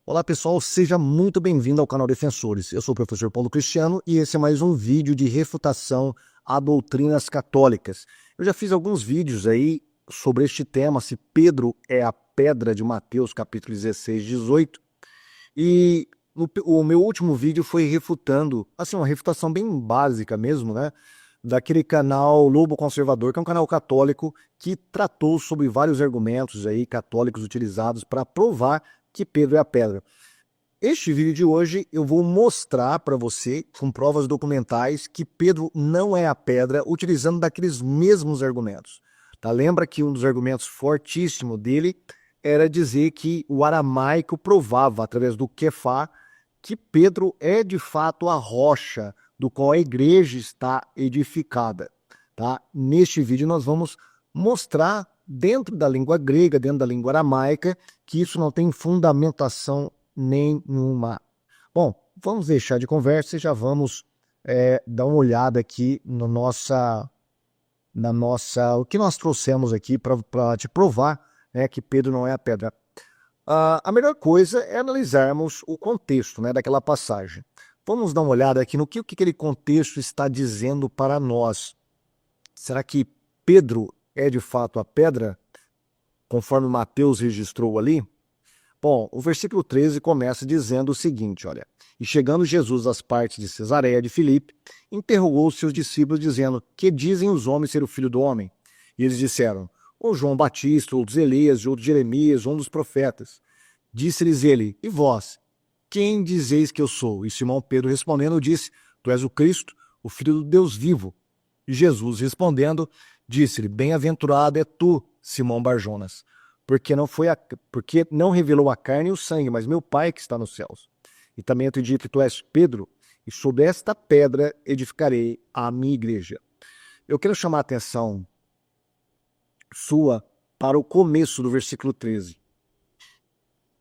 Olá pessoal, seja muito bem-vindo ao canal Defensores. Eu sou o professor Paulo Cristiano e esse é mais um vídeo de refutação a doutrinas católicas. Eu já fiz alguns vídeos aí sobre este tema, se Pedro é a pedra de Mateus capítulo 16, 18. E o meu último vídeo foi refutando, assim, uma refutação bem básica mesmo, né? Daquele canal Lobo Conservador, que é um canal católico que tratou sobre vários argumentos aí católicos utilizados para provar que Pedro é a pedra. Este vídeo de hoje eu vou mostrar para você, com provas documentais, que Pedro não é a pedra, utilizando daqueles mesmos argumentos. Tá? Lembra que um dos argumentos fortíssimos dele era dizer que o aramaico provava, através do Kefá, que Pedro é de fato a rocha do qual a igreja está edificada. Tá? Neste vídeo nós vamos mostrar, dentro da língua grega, dentro da língua aramaica, que isso não tem fundamentação nenhuma. Bom, vamos deixar de conversa e já vamos dar uma olhada aqui no o que nós trouxemos aqui para te provar, né, que Pedro não é a pedra. A melhor coisa é analisarmos o contexto, né, daquela passagem. Vamos dar uma olhada aqui no que aquele contexto está dizendo para nós. Será que Pedro é de fato a pedra, conforme Mateus registrou ali? Bom, o versículo 13 começa dizendo o seguinte, olha: E chegando Jesus às partes de Cesareia de Filipe, interrogou os seus discípulos, dizendo: Que dizem os homens ser o filho do homem? E eles disseram: Ou João Batista, ou dos Elias, ou de Jeremias, ou um dos profetas. Disse-lhes ele: E vós, quem dizeis que eu sou? E Simão Pedro respondendo disse: Tu és o Cristo, o Filho do Deus vivo. E Jesus respondendo disse-lhe: Bem-aventurado é tu, Simão Barjonas, porque não revelou a carne e o sangue, mas meu Pai que está nos céus. E também eu te digo que tu és Pedro, e sobre esta pedra edificarei a minha igreja. Eu quero chamar a atenção sua para o começo do versículo 13.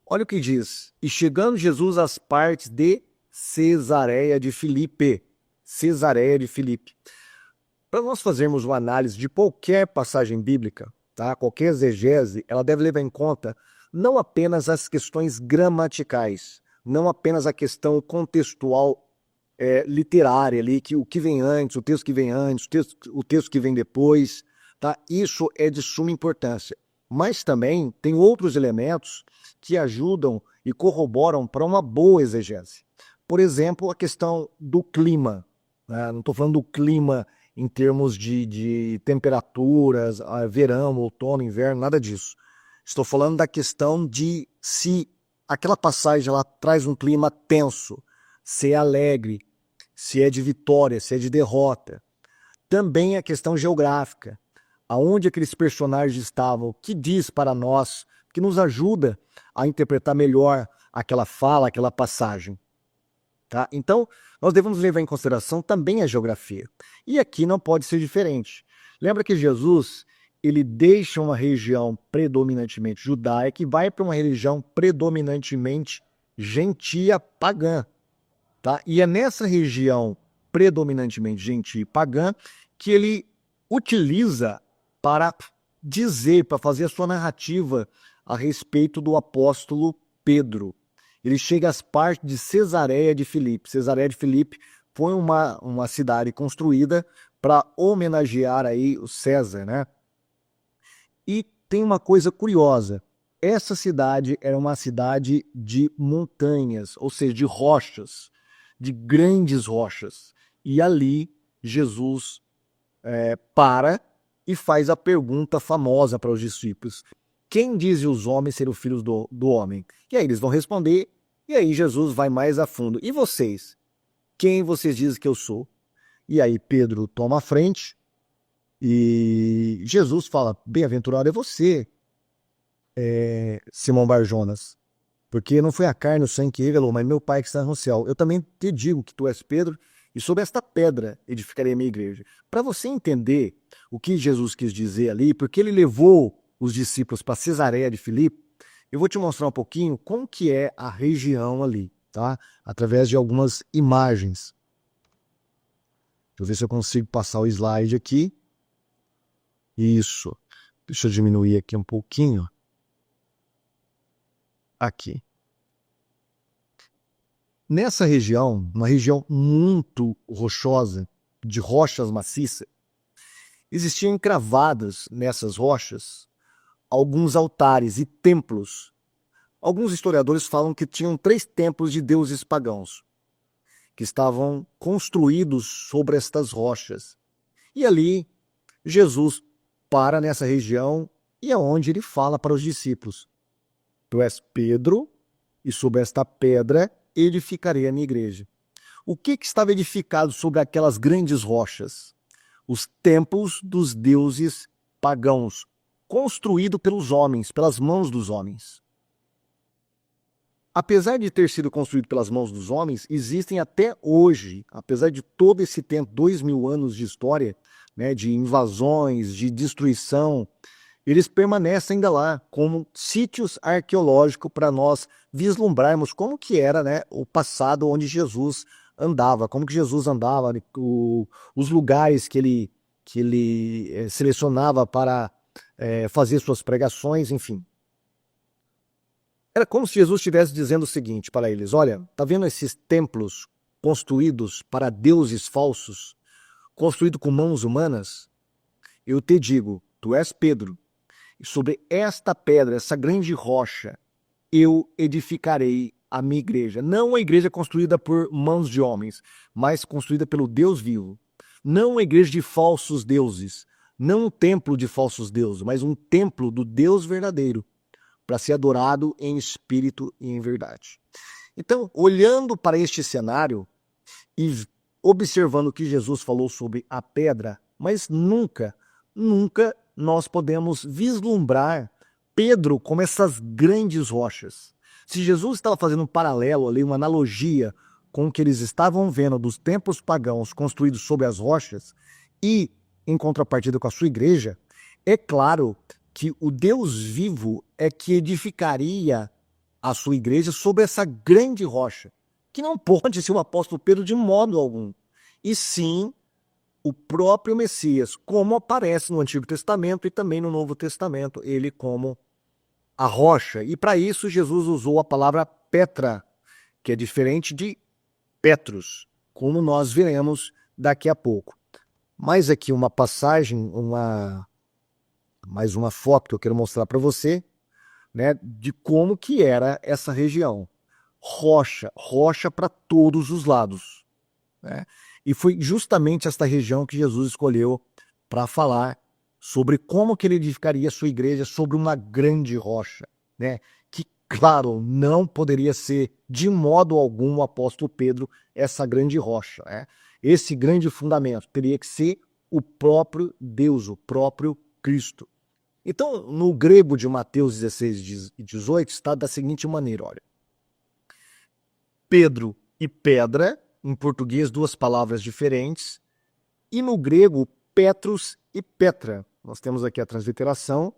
Olha o que diz: E chegando Jesus às partes de Cesareia de Filipe. Cesareia de Filipe. Para nós fazermos uma análise de qualquer passagem bíblica, tá? Qualquer exegese, ela deve levar em conta não apenas as questões gramaticais, não apenas a questão contextual literária ali, que o que vem antes, o texto que vem antes, o texto que vem depois, tá? Isso é de suma importância. Mas também tem outros elementos que ajudam e corroboram para uma boa exegese. Por exemplo, a questão do clima, né? Não estou falando do clima em termos de temperaturas, verão, outono, inverno, nada disso. Estou falando da questão de se aquela passagem ela traz um clima tenso, se é alegre, se é de vitória, se é de derrota. Também a questão geográfica, aonde aqueles personagens estavam, que diz para nós, que nos ajuda a interpretar melhor aquela fala, aquela passagem. Tá? Então, nós devemos levar em consideração também a geografia. E aqui não pode ser diferente. Lembra que Jesus, ele deixa uma região predominantemente judaica e vai para uma região predominantemente gentia pagã. Tá? E é nessa região predominantemente gentia e pagã que ele utiliza para dizer, para fazer a sua narrativa a respeito do apóstolo Pedro. Ele chega às partes de Cesareia de Filipe. Cesareia de Filipe foi uma cidade construída para homenagear aí o César, né? E tem uma coisa curiosa. Essa cidade era uma cidade de montanhas, ou seja, de rochas, de grandes rochas. E ali Jesus para e faz a pergunta famosa para os discípulos: Quem dizem os homens ser o filho do homem? E aí eles vão responder, e aí Jesus vai mais a fundo. E vocês? Quem vocês dizem que eu sou? E aí Pedro toma a frente e Jesus fala: Bem-aventurado é você, Simão Barjonas, porque não foi a carne e o sangue que revelou, mas meu Pai que está no céu. Eu também te digo que tu és Pedro, e sobre esta pedra edificarei a minha igreja. Para você entender o que Jesus quis dizer ali, porque ele levou os discípulos para Cesareia de Filipe, eu vou te mostrar um pouquinho como que é a região ali, tá? Através de algumas imagens. Deixa eu ver se eu consigo passar o slide aqui. Isso. Deixa eu diminuir aqui um pouquinho. Aqui. Nessa região, uma região muito rochosa, de rochas maciças, existiam encravadas nessas rochas alguns altares e templos. Alguns historiadores falam que tinham 3 templos de deuses pagãos, que estavam construídos sobre estas rochas. E ali, Jesus para nessa região e é onde ele fala para os discípulos: Tu és Pedro, e sobre esta pedra edificarei a minha igreja. O que estava edificado sobre aquelas grandes rochas? Os templos dos deuses pagãos, construído pelos homens, pelas mãos dos homens. Apesar de ter sido construído pelas mãos dos homens, existem até hoje, apesar de todo esse tempo, 2000 anos de história, né, de invasões, de destruição, eles permanecem ainda lá como sítios arqueológicos para nós vislumbrarmos como que era, né, o passado onde Jesus andava, como que Jesus andava, os lugares que ele selecionava para fazer suas pregações, enfim. Era como se Jesus estivesse dizendo o seguinte para eles: olha, tá vendo esses templos construídos para deuses falsos, construídos com mãos humanas? Eu te digo, tu és Pedro, e sobre esta pedra, essa grande rocha, eu edificarei a minha igreja. Não uma igreja construída por mãos de homens, mas construída pelo Deus vivo. Não uma igreja de falsos deuses, não um templo de falsos deuses, mas um templo do Deus verdadeiro, para ser adorado em espírito e em verdade. Então, olhando para este cenário e observando o que Jesus falou sobre a pedra, mas nunca nós podemos vislumbrar Pedro como essas grandes rochas. Se Jesus estava fazendo um paralelo ali, uma analogia com o que eles estavam vendo dos templos pagãos construídos sobre as rochas e em contrapartida com a sua igreja, é claro que o Deus vivo é que edificaria a sua igreja sobre essa grande rocha, que não pode ser o apóstolo Pedro de modo algum, e sim o próprio Messias, como aparece no Antigo Testamento e também no Novo Testamento, ele como a rocha. E para isso Jesus usou a palavra Petra, que é diferente de Petrus, como nós veremos daqui a pouco. Mais aqui uma passagem, mais uma foto que eu quero mostrar para você, né, de como que era essa região. Rocha para todos os lados, né? E foi justamente esta região que Jesus escolheu para falar sobre como que ele edificaria a sua igreja sobre uma grande rocha, né? Que, claro, não poderia ser de modo algum o apóstolo Pedro essa grande rocha, né? Esse grande fundamento teria que ser o próprio Deus, o próprio Cristo. Então, no grego de Mateus 16 e 18 está da seguinte maneira, olha: Pedro e pedra, em português 2 palavras diferentes, e no grego Petrus e Petra. Nós temos aqui a transliteração,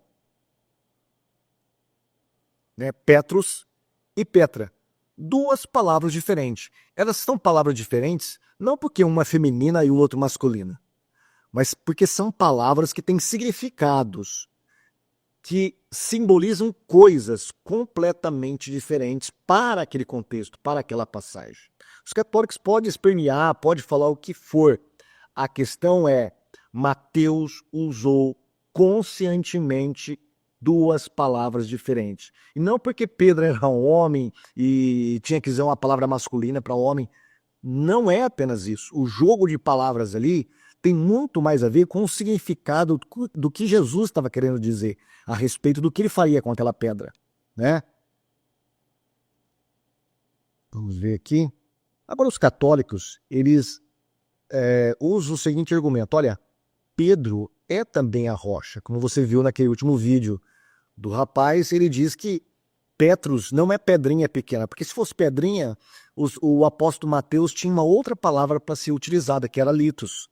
né? Petrus e Petra. 2 palavras diferentes. Elas são palavras diferentes não porque uma é feminina e o outro masculina, mas porque são palavras que têm significados, que simbolizam coisas completamente diferentes para aquele contexto, para aquela passagem. Os católicos podem espernear, podem falar o que for. A questão é, Mateus usou conscientemente 2 palavras diferentes. E não porque Pedro era um homem e tinha que usar uma palavra masculina para homem. Não é apenas isso. O jogo de palavras ali tem muito mais a ver com o significado do que Jesus estava querendo dizer a respeito do que ele faria com aquela pedra, né? Vamos ver aqui. Agora, os católicos, eles usam o seguinte argumento: olha, Pedro é também a rocha. Como você viu naquele último vídeo do rapaz, ele diz que Petrus não é pedrinha pequena, porque se fosse pedrinha, o apóstolo Mateus tinha uma outra palavra para ser utilizada, que era litos.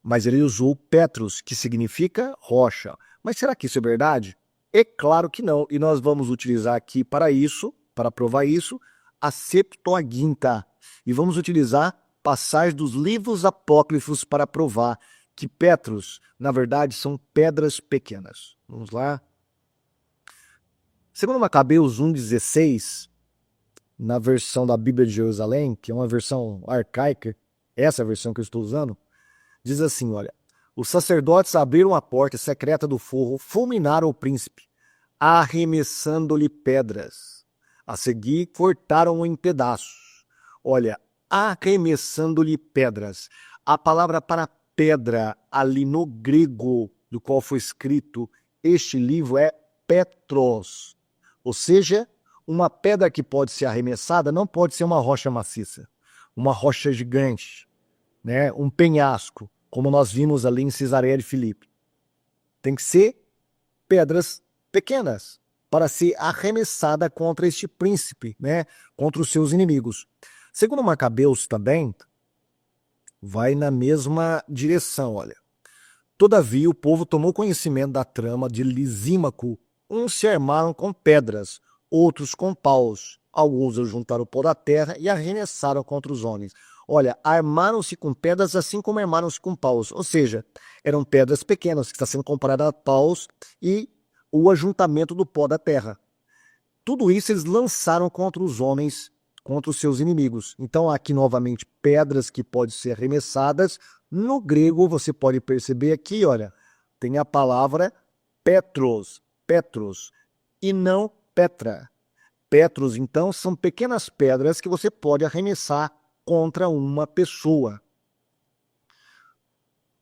Mas ele usou Petrus, que significa rocha. Mas será que isso é verdade? É claro que não. E nós vamos utilizar aqui para isso, para provar isso, a Septuaginta. E vamos utilizar passagens dos livros apócrifos para provar que Petrus, na verdade, são pedras pequenas. Vamos lá. Segundo Macabeus 1,16, na versão da Bíblia de Jerusalém, que é uma versão arcaica, essa versão que eu estou usando, diz assim, olha, os sacerdotes abriram a porta secreta do forro, fulminaram o príncipe, arremessando-lhe pedras. A seguir, cortaram-o em pedaços. Olha, arremessando-lhe pedras. A palavra para pedra ali no grego, do qual foi escrito este livro, é petros. Ou seja, uma pedra que pode ser arremessada não pode ser uma rocha maciça, uma rocha gigante, né? Um penhasco, como nós vimos ali em Cesareia de Filipe. Tem que ser pedras pequenas para ser arremessada contra este príncipe, né? Contra os seus inimigos. Segundo Macabeus também, vai na mesma direção, olha. Todavia o povo tomou conhecimento da trama de Lisímaco. Uns se armaram com pedras, outros com paus. Alguns juntaram o pó da terra e arremessaram contra os homens. Olha, armaram-se com pedras assim como armaram-se com paus. Ou seja, eram pedras pequenas, que está sendo comparada a paus e o ajuntamento do pó da terra. Tudo isso eles lançaram contra os homens, contra os seus inimigos. Então, aqui novamente, pedras que podem ser arremessadas. No grego, você pode perceber aqui, olha, tem a palavra petros, petros, e não petra. Petros, então, são pequenas pedras que você pode arremessar contra uma pessoa.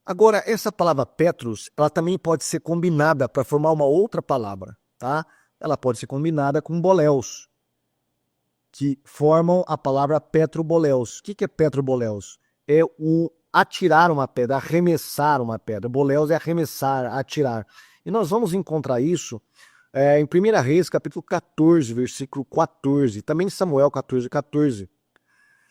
Agora, essa palavra petros, ela também pode ser combinada para formar uma outra palavra, tá? Ela pode ser combinada com boleus, que formam a palavra petroboleus. O que é petroboleus? É o atirar uma pedra, arremessar uma pedra. Boleus é arremessar, atirar. E nós vamos encontrar isso em 1 Reis, capítulo 14, versículo 14. Também em Samuel 14, 14.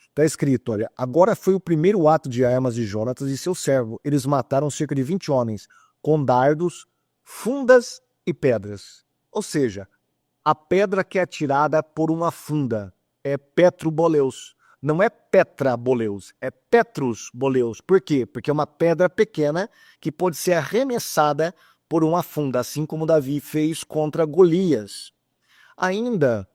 Está escrito, olha, agora foi o primeiro ato de armas de Jonatas e seu servo. Eles mataram cerca de 20 homens, com dardos, fundas e pedras. Ou seja, a pedra que é atirada por uma funda é petroboleus. Não é petraboleus, é petrusboleus. Por quê? Porque é uma pedra pequena que pode ser arremessada por uma funda, assim como Davi fez contra Golias. Ainda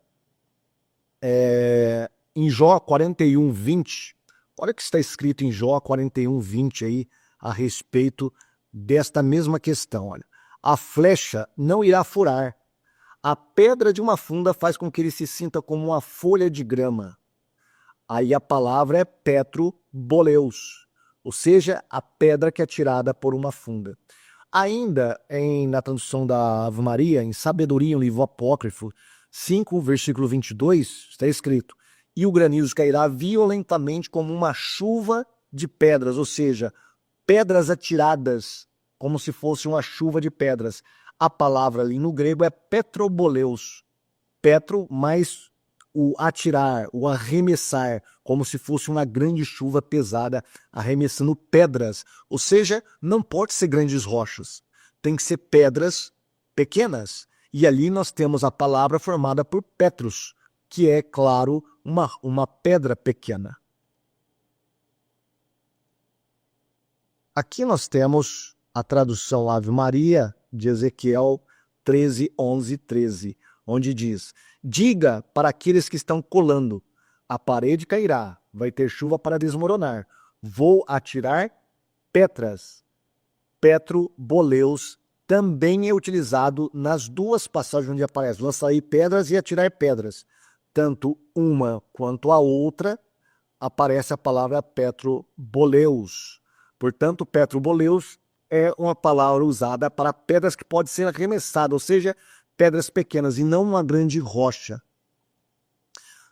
em Jó 41, 20, olha o que está escrito em Jó 41, 20 aí, a respeito desta mesma questão. Olha, a flecha não irá furar. A pedra de uma funda faz com que ele se sinta como uma folha de grama. Aí a palavra é petroboleus, ou seja, a pedra que é tirada por uma funda. Ainda na tradução da Ave Maria, em Sabedoria, um livro apócrifo, 5, versículo 22, está escrito: e o granizo cairá violentamente como uma chuva de pedras, ou seja, pedras atiradas, como se fosse uma chuva de pedras. A palavra ali no grego é petroboleus. Petro mais o atirar, o arremessar, como se fosse uma grande chuva pesada arremessando pedras. Ou seja, não pode ser grandes rochas, tem que ser pedras pequenas. E ali nós temos a palavra formada por petros, que é, claro, uma pedra pequena. Aqui nós temos a tradução Ave Maria de Ezequiel 13, 11, 13, onde diz: diga para aqueles que estão colando, a parede cairá, vai ter chuva para desmoronar, vou atirar petras. Petroboleus também é utilizado nas duas passagens onde aparece lançar pedras e atirar pedras. Tanto uma quanto a outra aparece a palavra petroboleus. Portanto, petroboleus é uma palavra usada para pedras que podem ser arremessadas, ou seja, pedras pequenas e não uma grande rocha.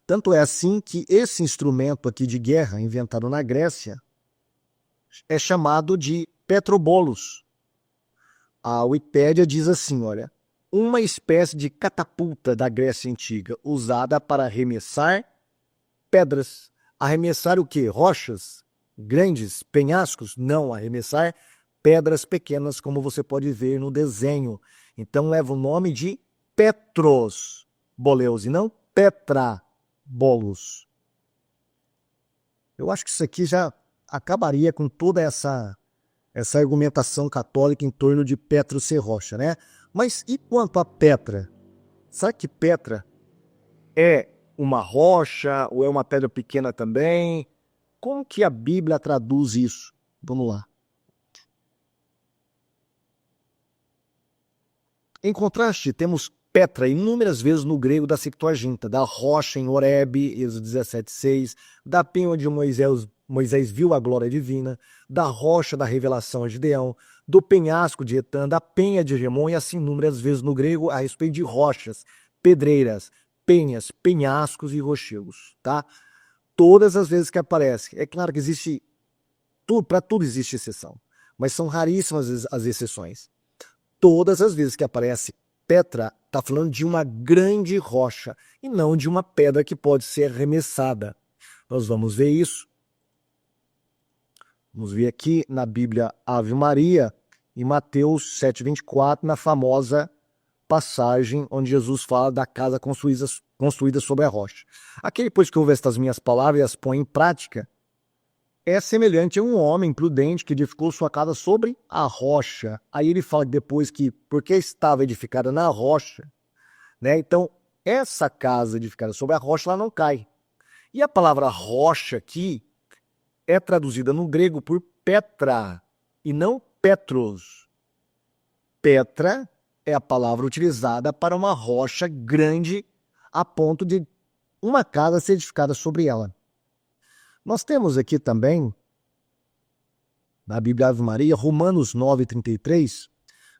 Tanto é assim que esse instrumento aqui de guerra, inventado na Grécia, é chamado de petrobolos. A Wikipédia diz assim, olha, uma espécie de catapulta da Grécia Antiga, usada para arremessar pedras. Arremessar o quê? Rochas? Grandes? Penhascos? Não, arremessar pedras pequenas, como você pode ver no desenho. Então leva o nome de petrosboleus e não petrabolos. Eu acho que isso aqui já acabaria com toda essa argumentação católica em torno de Petro ser rocha, né? Mas e quanto a Petra? Será que Petra é uma rocha ou é uma pedra pequena também? Como que a Bíblia traduz isso? Vamos lá. Em contraste, temos Petra inúmeras vezes no grego da Septuaginta, da rocha em Horebe, Êxodo 17:6, da penha onde Moisés viu a glória divina, da rocha da revelação a Gideão, do penhasco de Etã, da penha de Hermon, e assim inúmeras vezes no grego a respeito de rochas, pedreiras, penhas, penhascos e rochedos, tá? Todas as vezes que aparece. É claro que existe, para tudo existe exceção, mas são raríssimas as exceções. Todas as vezes que aparece Petra, está falando de uma grande rocha e não de uma pedra que pode ser arremessada. Nós vamos ver isso. Vamos ver aqui na Bíblia Ave Maria, em Mateus 7:24, na famosa passagem onde Jesus fala da casa construída sobre a rocha. Aqui, depois que ouve estas minhas palavras e as põe em prática, é semelhante a um homem prudente que edificou sua casa sobre a rocha. Aí ele fala depois que, porque estava edificada na rocha, né? Então, essa casa edificada sobre a rocha, ela não cai. E a palavra rocha aqui é traduzida no grego por Petra e não Petros. Petra é a palavra utilizada para uma rocha grande a ponto de uma casa ser edificada sobre ela. Nós temos aqui também, na Bíblia Ave Maria, Romanos 9:33,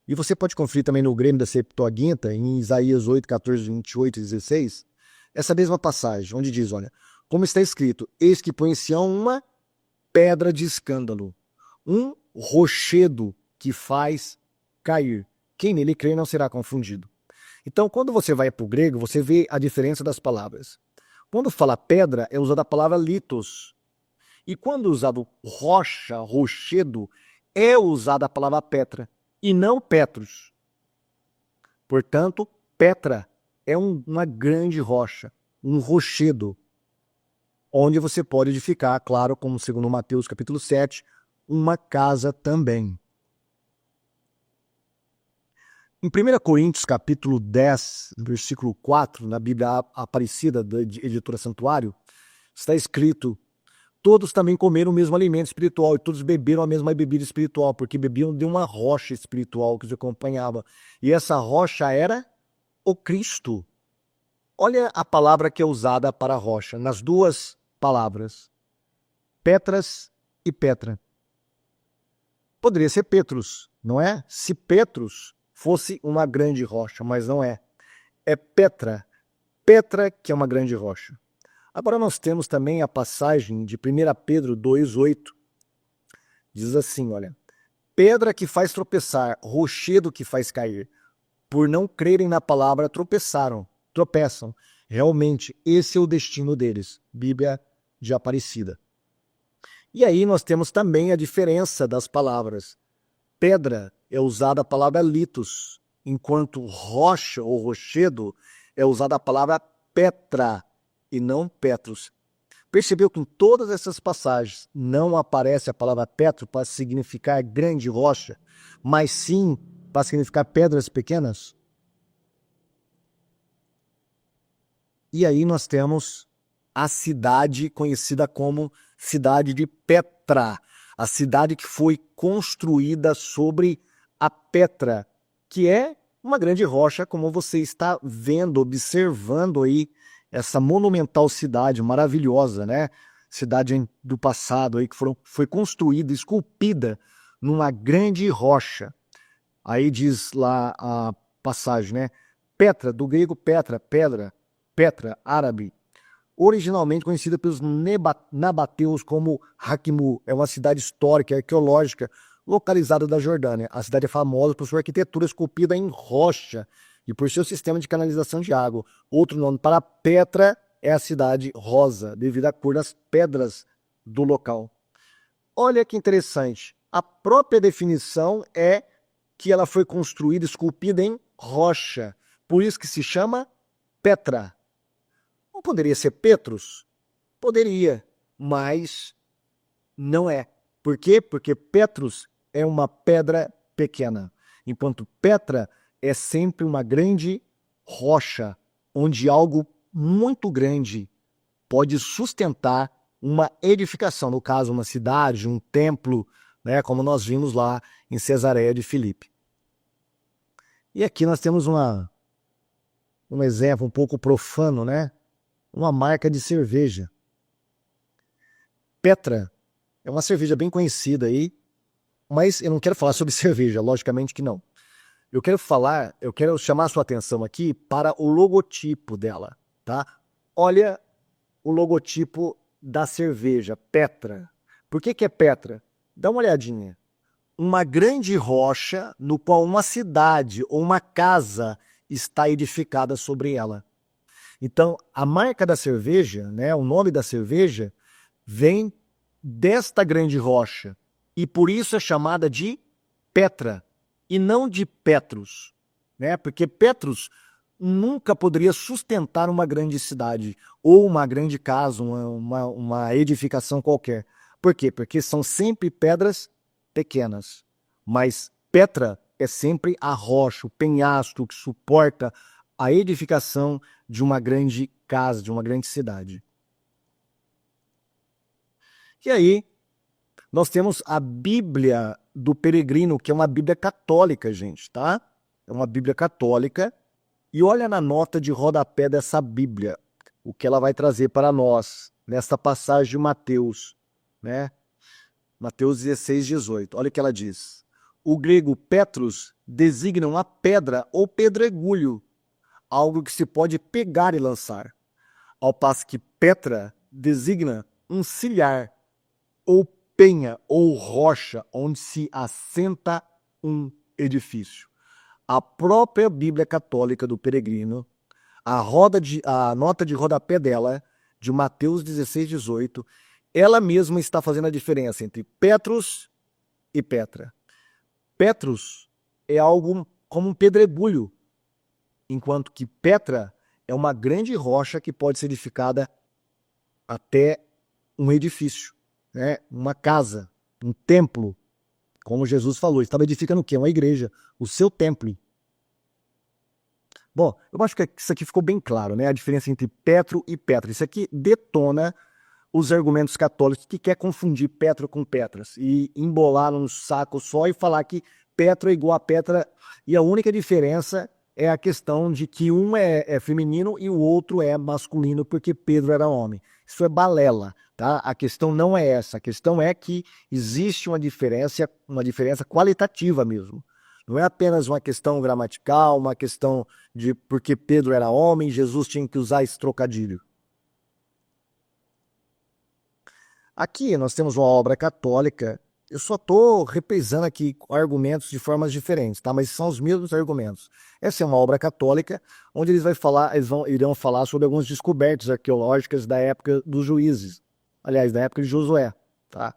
e você pode conferir também no Grêmio da Septuaginta, em Isaías 8:14, 28 e 16, essa mesma passagem, onde diz, olha, como está escrito, eis que põe em Sião uma pedra de escândalo, um rochedo que faz cair. Quem nele crer não será confundido. Então, quando você vai para o grego, você vê a diferença das palavras. Quando fala pedra, é usada a palavra litos. E quando usado rocha, rochedo, é usada a palavra petra, e não petros. Portanto, Petra é uma grande rocha, um rochedo, onde você pode edificar, claro, como segundo Mateus capítulo 7, uma casa também. Em 1 Coríntios capítulo 10, versículo 4, na Bíblia Aparecida da Editora Santuário, está escrito: todos também comeram o mesmo alimento espiritual e todos beberam a mesma bebida espiritual, porque bebiam de uma rocha espiritual que os acompanhava. E essa rocha era o Cristo. Olha a palavra que é usada para rocha, nas duas palavras, Petras e Petra. Poderia ser Petrus, não é? Se Petrus fosse uma grande rocha, mas não é. É Petra. Petra que é uma grande rocha. Agora nós temos também a passagem de 1 Pedro 2:8. Diz assim, olha, pedra que faz tropeçar, rochedo que faz cair. Por não crerem na palavra, tropeçam. Realmente, esse é o destino deles. Bíblia de Aparecida. E aí nós temos também a diferença das palavras. Pedra é usada a palavra litos, enquanto rocha ou rochedo é usada a palavra petra e não petros. Percebeu que em todas essas passagens não aparece a palavra petro para significar grande rocha, mas sim para significar pedras pequenas? E aí nós temos a cidade conhecida como cidade de Petra, a cidade que foi construída sobre a Petra, que é uma grande rocha, como você está vendo, observando aí, essa monumental cidade maravilhosa, né? Cidade do passado aí que foi construída, esculpida numa grande rocha. Aí diz lá a passagem, né? Petra, do grego Petra, pedra, Petra, árabe, originalmente conhecida pelos nabateus como Hakmu, é uma cidade histórica e arqueológica localizada da Jordânia. A cidade é famosa por sua arquitetura esculpida em rocha e por seu sistema de canalização de água. Outro nome para Petra é a cidade rosa, devido à cor das pedras do local. Olha que interessante, a própria definição é que ela foi construída, esculpida em rocha, por isso que se chama Petra. Não poderia ser Petrus? Poderia, mas não é. Por quê? Porque Petrus é uma pedra pequena, enquanto Petra é sempre uma grande rocha, onde algo muito grande pode sustentar uma edificação, no caso, uma cidade, um templo, né, como nós vimos lá em Cesareia de Filipe. E aqui nós temos um exemplo um pouco profano, né? Uma marca de cerveja. Petra é uma cerveja bem conhecida aí, mas eu não quero falar sobre cerveja, logicamente que não. Eu quero chamar a sua atenção aqui para o logotipo dela, tá? Olha o logotipo da cerveja, Petra. Por que é Petra? Dá uma olhadinha. Uma grande rocha no qual uma cidade ou uma casa está edificada sobre ela. Então, a marca da cerveja, né, o nome da cerveja, vem desta grande rocha. E por isso é chamada de Petra, e não de Petrus, né? Porque Petrus nunca poderia sustentar uma grande cidade ou uma grande casa, uma edificação qualquer. Por quê? Porque são sempre pedras pequenas. Mas Petra é sempre a rocha, o penhasco que suporta a edificação de uma grande casa, de uma grande cidade. E aí, nós temos a Bíblia do Peregrino, que é uma Bíblia católica, gente, tá? É uma Bíblia católica. E olha na nota de rodapé dessa Bíblia, o que ela vai trazer para nós, nesta passagem de Mateus, né? Mateus 16, 18. Olha o que ela diz. O grego Petrus designa uma pedra ou pedregulho, algo que se pode pegar e lançar, ao passo que Petra designa um silhar, ou penha, ou rocha, onde se assenta um edifício. A própria Bíblia Católica do Peregrino, a nota de rodapé dela, de Mateus 16, 18, ela mesma está fazendo a diferença entre Petrus e Petra. Petrus é algo como um pedregulho, enquanto que Petra é uma grande rocha que pode ser edificada até um edifício, né? Uma casa, um templo, como Jesus falou, estava edificando o quê? Uma igreja, o seu templo. Bom, eu acho que isso aqui ficou bem claro, né? A diferença entre Petro e Petra. Isso aqui detona os argumentos católicos que quer confundir Petro com Petras e embolar num saco só e falar que Petro é igual a Petra, e a única diferença é a questão de que um é feminino e o outro é masculino porque Pedro era homem. Isso é balela, tá? A questão não é essa. A questão é que existe uma diferença qualitativa mesmo. Não é apenas uma questão gramatical, uma questão de porque Pedro era homem, Jesus tinha que usar esse trocadilho. Aqui nós temos uma obra católica. Eu só estou reprisando aqui argumentos de formas diferentes, tá? Mas são os mesmos argumentos. Essa é uma obra católica onde irão falar sobre algumas descobertas arqueológicas da época dos juízes. Aliás, da época de Josué, tá?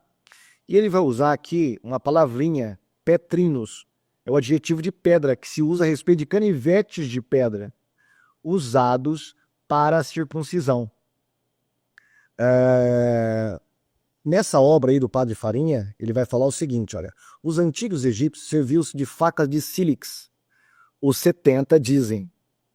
E ele vai usar aqui uma palavrinha, petrinos. É o adjetivo de pedra que se usa a respeito de canivetes de pedra usados para a circuncisão. Nessa obra aí do Padre Farinha, ele vai falar o seguinte, olha, os antigos egípcios serviam-se de facas de sílix. Os 70 dizem,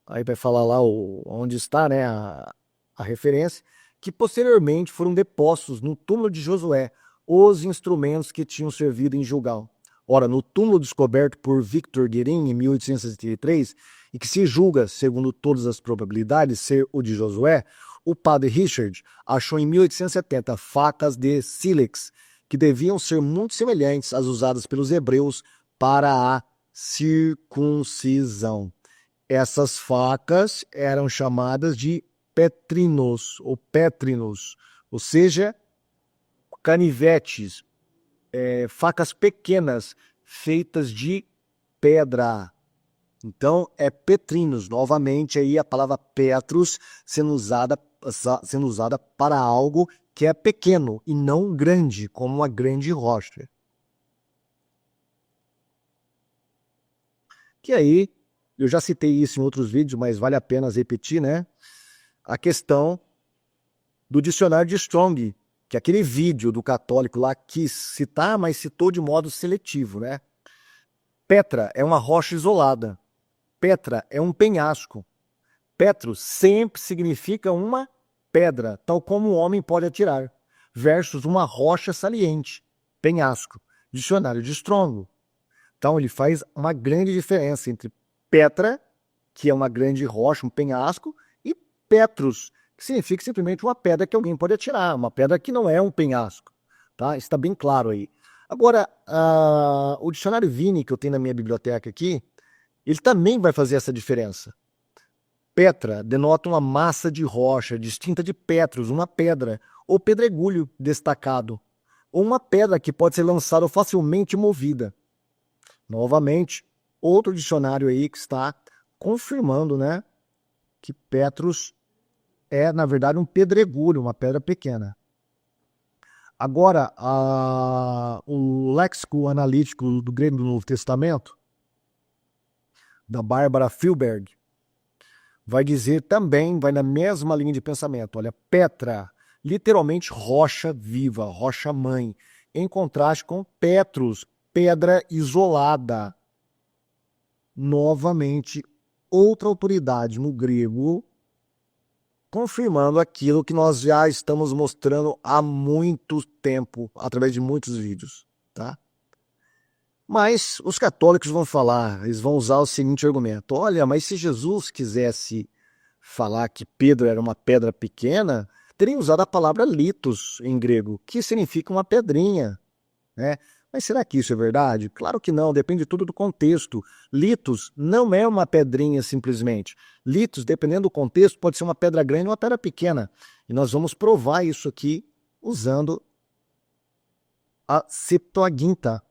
aí vai falar lá onde está, né, a referência, que posteriormente foram depostos no túmulo de Josué os instrumentos que tinham servido em Gilgal. Ora, no túmulo descoberto por Victor Guerin em 1873, e que se julga, segundo todas as probabilidades, ser o de Josué, o padre Richard achou em 1870 facas de sílex, que deviam ser muito semelhantes às usadas pelos hebreus para a circuncisão. Essas facas eram chamadas de petrinos, ou seja, canivetes, facas pequenas feitas de pedra. Então, é petrinos, novamente aí a palavra Petrus sendo usada para algo que é pequeno e não grande, como uma grande rocha. Que aí, eu já citei isso em outros vídeos, mas vale a pena repetir, né? A questão do dicionário de Strong, que é aquele vídeo do católico lá quis citar, mas citou de modo seletivo, né? Petra é uma rocha isolada. Petra é um penhasco. Petros sempre significa uma pedra, tal como um homem pode atirar, versus uma rocha saliente, penhasco, dicionário de Strong. Então ele faz uma grande diferença entre Petra, que é uma grande rocha, um penhasco, e Petros, que significa simplesmente uma pedra que alguém pode atirar, uma pedra que não é um penhasco. Tá? Está bem claro aí. Agora, o dicionário Vini, que eu tenho na minha biblioteca aqui, ele também vai fazer essa diferença. Petra denota uma massa de rocha distinta de Petros, uma pedra, ou pedregulho destacado, ou uma pedra que pode ser lançada ou facilmente movida. Novamente, outro dicionário aí que está confirmando, né, que Petros é, na verdade, um pedregulho, uma pedra pequena. Agora, o léxico analítico do grego do Novo Testamento, da Bárbara Filberg, vai dizer também, vai na mesma linha de pensamento. Olha, Petra, literalmente rocha viva, rocha mãe, em contraste com Petros, pedra isolada. Novamente, outra autoridade no grego, confirmando aquilo que nós já estamos mostrando há muito tempo, através de muitos vídeos, tá? Mas os católicos vão falar, eles vão usar o seguinte argumento: olha, mas se Jesus quisesse falar que Pedro era uma pedra pequena, teria usado a palavra litos em grego, que significa uma pedrinha, né? Mas será que isso é verdade? Claro que não, depende tudo do contexto. Litos não é uma pedrinha simplesmente. Litos, dependendo do contexto, pode ser uma pedra grande ou uma pedra pequena. E nós vamos provar isso aqui usando a Septuaginta,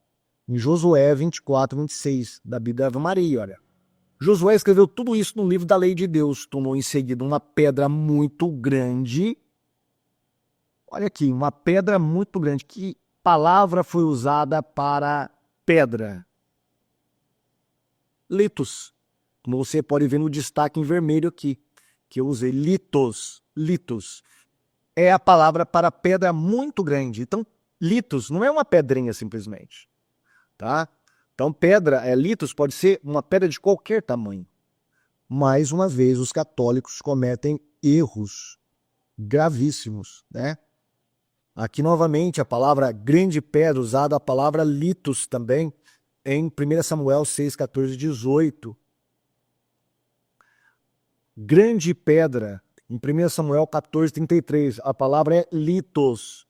em Josué 24, 26, da Bíblia da Ave Maria, olha. Josué escreveu tudo isso no livro da Lei de Deus, tomou em seguida uma pedra muito grande. Olha aqui, uma pedra muito grande. Que palavra foi usada para pedra? Litos. Como você pode ver no destaque em vermelho aqui, que eu usei litos, litos. É a palavra para pedra muito grande. Então, litos não é uma pedrinha simplesmente, tá? Então, litos pode ser uma pedra de qualquer tamanho. Mais uma vez, os católicos cometem erros gravíssimos, né? Aqui, novamente, a palavra grande pedra, usada a palavra litos também, em 1 Samuel 6, 14, 18. Grande pedra, em 1 Samuel 14, 33, a palavra é litos.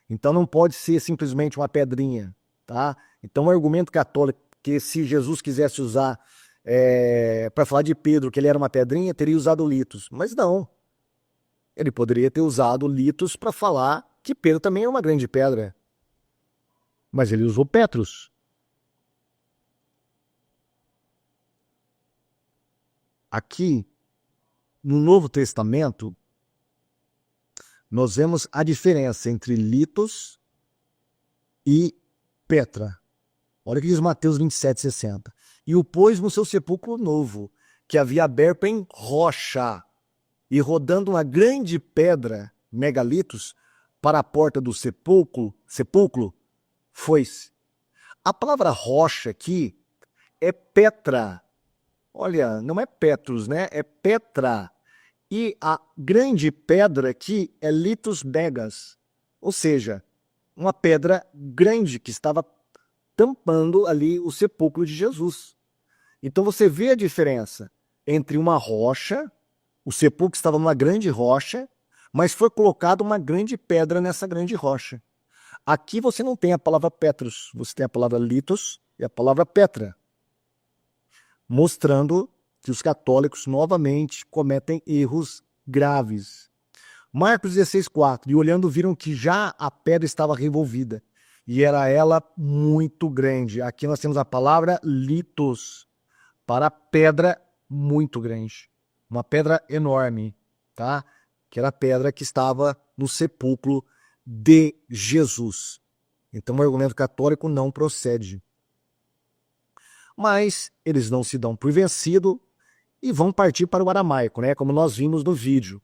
Então não pode ser simplesmente uma pedrinha, tá? Então o argumento católico que se Jesus quisesse usar para falar de Pedro, que ele era uma pedrinha, teria usado litos. Mas não. Ele poderia ter usado litos para falar que Pedro também é uma grande pedra. Mas ele usou Petros. Aqui, no Novo Testamento, nós vemos a diferença entre litos e Petra. Olha o que diz Mateus 27, 60. E o pôs no seu sepulcro novo, que havia aberto em rocha, e rodando uma grande pedra, megalitos, para a porta do sepulcro, foi-se. A palavra rocha aqui é Petra. Olha, não é Petros, né? É Petra. E a grande pedra aqui é litos megas, ou seja, uma pedra grande que estava tampando ali o sepulcro de Jesus. Então você vê a diferença entre uma rocha, o sepulcro estava numa grande rocha, mas foi colocada uma grande pedra nessa grande rocha. Aqui você não tem a palavra Petros, você tem a palavra litos e a palavra Petra, mostrando que os católicos novamente cometem erros graves. Marcos 16:4, e olhando viram que já a pedra estava revolvida, e era ela muito grande. Aqui nós temos a palavra litos, para pedra muito grande. Uma pedra enorme, tá? Que era a pedra que estava no sepulcro de Jesus. Então o argumento católico não procede. Mas eles não se dão por vencido e vão partir para o aramaico, né? Como nós vimos no vídeo.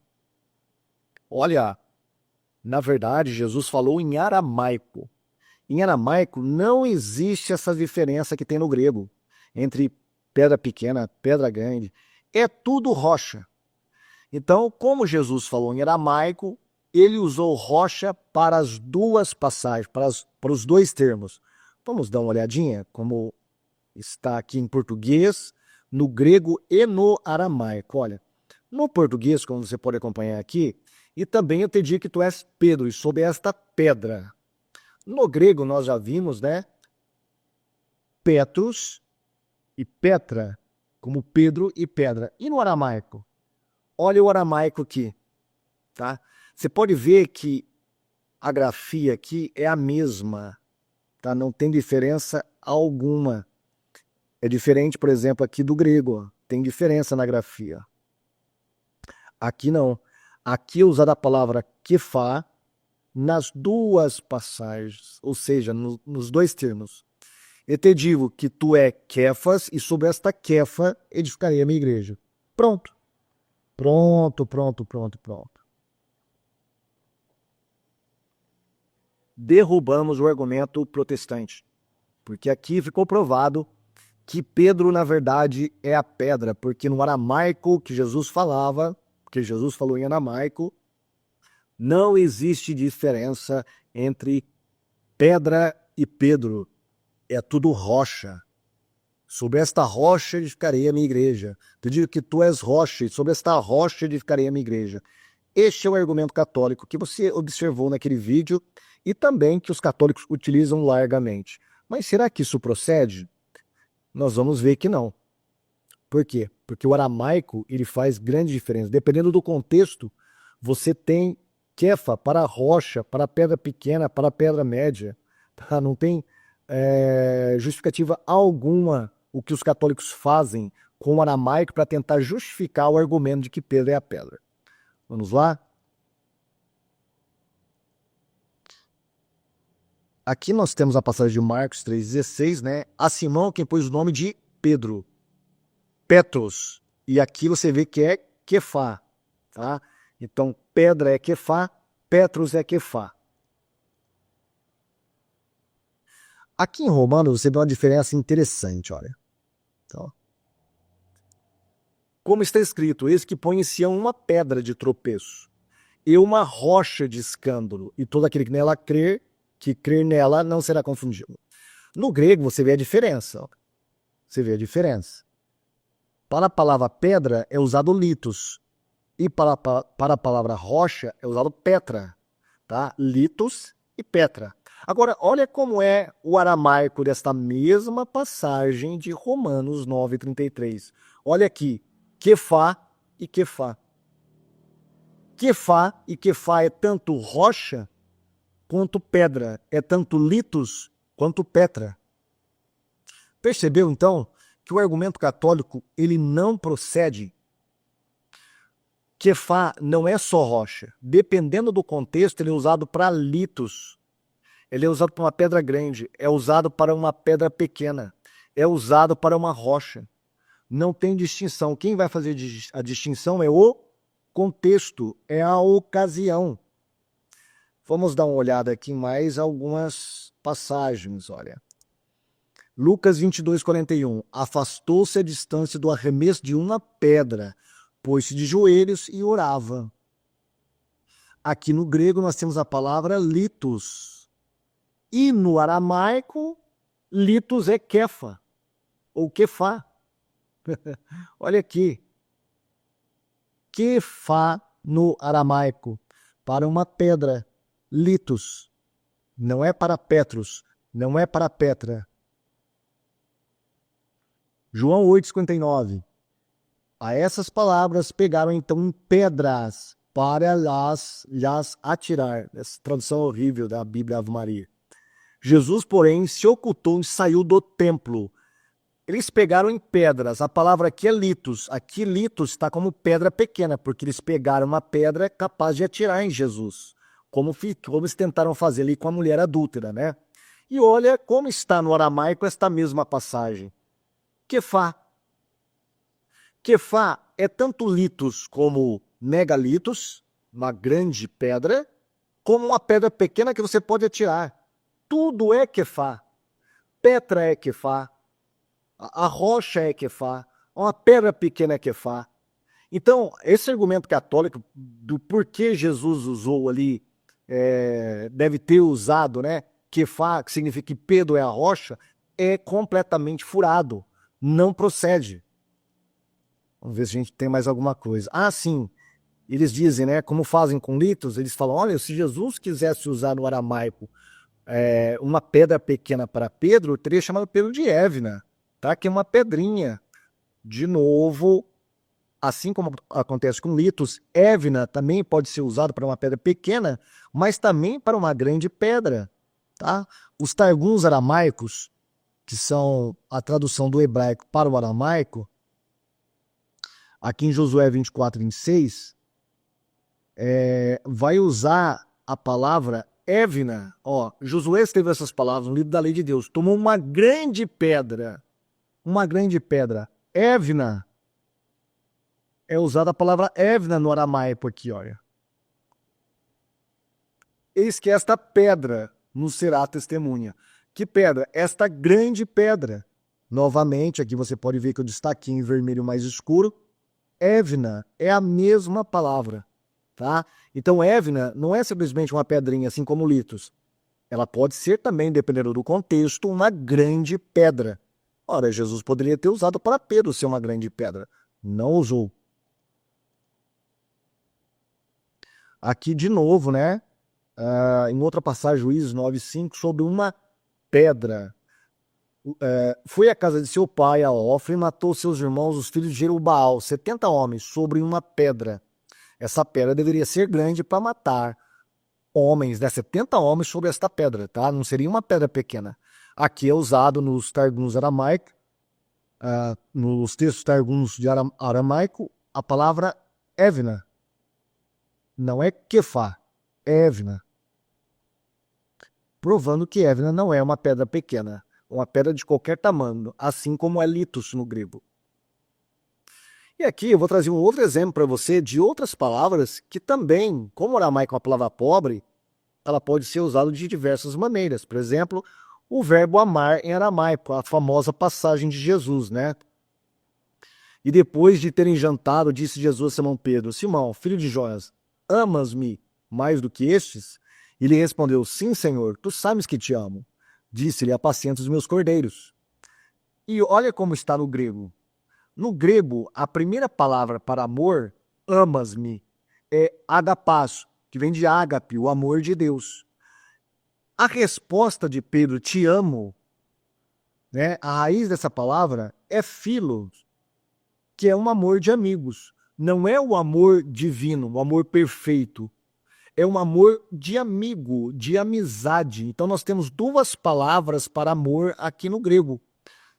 Olha, na verdade, Jesus falou em aramaico. Em aramaico não existe essa diferença que tem no grego, entre pedra pequena, pedra grande. É tudo rocha. Então, como Jesus falou em aramaico, ele usou rocha para as duas passagens, para os dois termos. Vamos dar uma olhadinha como está aqui em português, no grego e no aramaico. Olha, no português, como você pode acompanhar aqui, e também eu te digo que tu és Pedro, e sob esta pedra. No grego nós já vimos, né? Petrus e Petra, como Pedro e pedra. E no aramaico? Olha o aramaico aqui, tá? Você pode ver que a grafia aqui é a mesma, tá? Não tem diferença alguma. É diferente, por exemplo, aqui do grego, ó. Tem diferença na grafia. Aqui não. Aqui é usada a palavra kefá nas duas passagens, ou seja, nos dois termos. Eu te digo que tu é Kefas e sobre esta Kefa edificarei a minha igreja. Pronto. Pronto. Derrubamos o argumento protestante, porque aqui ficou provado que Pedro, na verdade, é a pedra, porque no aramaico que Jesus falava, que Jesus falou em aramaico, não existe diferença entre pedra e Pedro. É tudo rocha. Sobre esta rocha edificarei a minha igreja. Te digo que tu és rocha, e sobre esta rocha edificarei a minha igreja. Este é o argumento católico que você observou naquele vídeo e também que os católicos utilizam largamente. Mas será que isso procede? Nós vamos ver que não. Por quê? Porque o aramaico ele faz grande diferença. Dependendo do contexto, você tem kefa para rocha, para pedra pequena, para pedra média. Tá? Não tem justificativa alguma o que os católicos fazem com o aramaico para tentar justificar o argumento de que Pedro é a pedra. Vamos lá? Aqui nós temos a passagem de Marcos 3,16, né? A Simão quem pôs o nome de Pedro, Petros. E aqui você vê que é Kefá, tá? Então, pedra é Kefá, Petros é Kefá. Aqui em Romanos você vê uma diferença interessante, olha. Então, como está escrito, eis que põe em Sião uma pedra de tropeço e uma rocha de escândalo, e todo aquele que nela crer, que crer nela não será confundido. No grego você vê a diferença, ó. Você vê a diferença. Para a palavra pedra é usado litos, e para a palavra rocha é usado petra, tá? Litos e petra. Agora, olha como é o aramaico desta mesma passagem de Romanos 9:33. Olha aqui, kefá e kefá. Kefá e kefá é tanto rocha quanto pedra, é tanto litos quanto petra. Percebeu então que o argumento católico ele não procede? Kefá não é só rocha. Dependendo do contexto, ele é usado para litos. Ele é usado para uma pedra grande, é usado para uma pedra pequena, é usado para uma rocha. Não tem distinção. Quem vai fazer a distinção é o contexto, é a ocasião. Vamos dar uma olhada aqui em mais algumas passagens, olha. Lucas 22:41. Afastou-se a distância do arremesso de uma pedra, pôs-se de joelhos e orava. Aqui no grego nós temos a palavra litos. E no aramaico, litos é kefa, ou kefá. Olha aqui. Kefá no aramaico, para uma pedra. Litos. Não é para Petros, não é para Petra. João 8:59. A essas palavras pegaram então em pedras para lhes atirar. Essa tradução horrível da Bíblia Ave Maria. Jesus, porém, se ocultou e saiu do templo. Eles pegaram em pedras. A palavra aqui é litos. Aqui litos está como pedra pequena, porque eles pegaram uma pedra capaz de atirar em Jesus. Como eles tentaram fazer ali com a mulher adúltera, né? E olha como está no aramaico esta mesma passagem. Kefá. Kefá é tanto litos como megalitos, uma grande pedra, como uma pedra pequena que você pode atirar. Tudo é kefá. Petra é kefá. A rocha é kefá. Uma pedra pequena é kefá. Então, esse argumento católico do porquê Jesus usou ali, deve ter usado, né, Quefá, que significa que Pedro é a rocha, é completamente furado. Não procede. Vamos ver se a gente tem mais alguma coisa. Ah, sim. Eles dizem, né, como fazem com litos, eles falam, olha, se Jesus quisesse usar no aramaico uma pedra pequena para Pedro, teria chamado Pedro de Évina, tá? Que é uma pedrinha. De novo, assim como acontece com litos, Évina também pode ser usado para uma pedra pequena, mas também para uma grande pedra, tá? Os targuns aramaicos, que são a tradução do hebraico para o aramaico, aqui em Josué 24, 26, vai usar a palavra Évina. Ó, Josué escreveu essas palavras no livro da lei de Deus. Tomou uma grande pedra. Uma grande pedra. Évina. É usada a palavra Évina no aramaico aqui, olha. Eis que esta pedra nos será testemunha. Que pedra? Esta grande pedra. Novamente, aqui você pode ver que eu destaquei em vermelho mais escuro. Évina é a mesma palavra, tá? Então, Évina não é simplesmente uma pedrinha, assim como litos. Ela pode ser também, dependendo do contexto, uma grande pedra. Ora, Jesus poderia ter usado para Pedro ser uma grande pedra. Não usou. Aqui, de novo, né? Em outra passagem, Juízes 9:5, sobre uma pedra. Foi à casa de seu pai, a Ofra, e matou seus irmãos, os filhos de Jerubaal, 70 homens, sobre uma pedra. Essa pedra deveria ser grande para matar homens, né? 70 homens sobre esta pedra, tá? Não seria uma pedra pequena. Aqui é usado nos targuns aramaicos, nos textos targuns de aramaico, a palavra Évina. Não é Quefá, é Évina. Provando que Évina não é uma pedra pequena, uma pedra de qualquer tamanho, assim como é litos no grego. E aqui eu vou trazer um outro exemplo para você de outras palavras que também, como o aramaico é uma palavra pobre, ela pode ser usada de diversas maneiras. Por exemplo, o verbo amar em aramaico, a famosa passagem de Jesus, né? E depois de terem jantado, disse Jesus a Simão Pedro: Simão, filho de Jonas, amas-me mais do que estes? E ele respondeu: sim, Senhor, tu sabes que te amo. Disse-lhe: apacenta os meus cordeiros. E olha como está no grego. No grego, a primeira palavra para amor, amas-me, é agapaz, que vem de ágape, o amor de Deus. A resposta de Pedro, te amo, né, a raiz dessa palavra é philos, que é um amor de amigos. Não é o amor divino, o amor perfeito. É um amor de amigo, de amizade. Então nós temos duas palavras para amor aqui no grego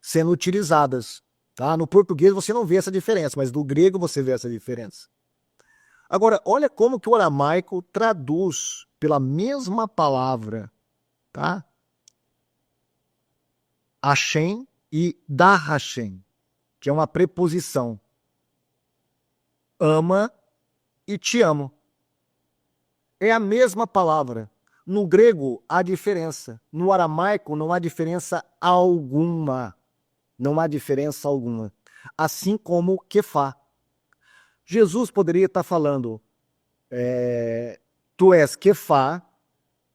sendo utilizadas. Tá? No português você não vê essa diferença, mas no grego você vê essa diferença. Agora, olha como que o aramaico traduz pela mesma palavra, tá? Hashem e da Hashem, que é uma preposição. Ama e te amo. É a mesma palavra. No grego há diferença. No aramaico não há diferença alguma. Não há diferença alguma. Assim como Quefá. Jesus poderia estar falando, tu és Quefá,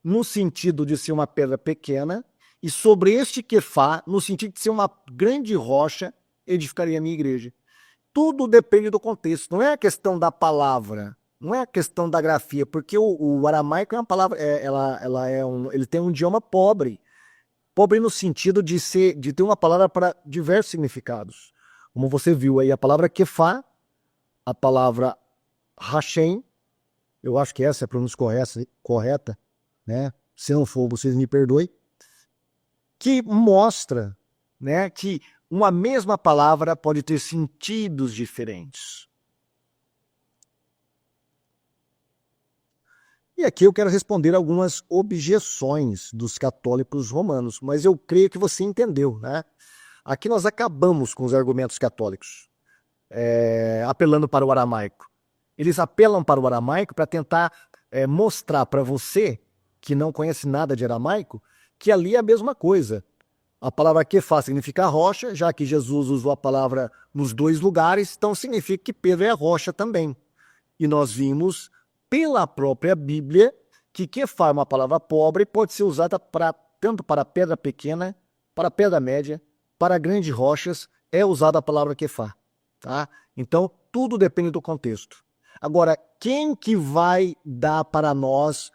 no sentido de ser uma pedra pequena, e sobre este Quefá, no sentido de ser uma grande rocha, edificaria a minha igreja. Tudo depende do contexto. Não é a questão da palavra, não é a questão da grafia, porque o aramaico é uma palavra, ele tem um idioma pobre. Pobre no sentido de ter uma palavra para diversos significados. Como você viu aí, a palavra Quefá, a palavra Hashem, eu acho que essa é a pronúncia correta, né? Se não for, vocês me perdoem, que mostra, né, que uma mesma palavra pode ter sentidos diferentes. E aqui eu quero responder algumas objeções dos católicos romanos, mas eu creio que você entendeu, né? Aqui nós acabamos com os argumentos católicos, apelando para o aramaico. Eles apelam para o aramaico para tentar mostrar para você, que não conhece nada de aramaico, que ali é a mesma coisa. A palavra Quefá significa rocha, já que Jesus usou a palavra nos dois lugares, então significa que Pedro é rocha também. E nós vimos pela própria Bíblia que Quefá é uma palavra pobre, pode ser usada tanto para pedra pequena, para pedra média, para grandes rochas, é usada a palavra Quefá. Tá? Então, tudo depende do contexto. Agora, quem que vai dar para nós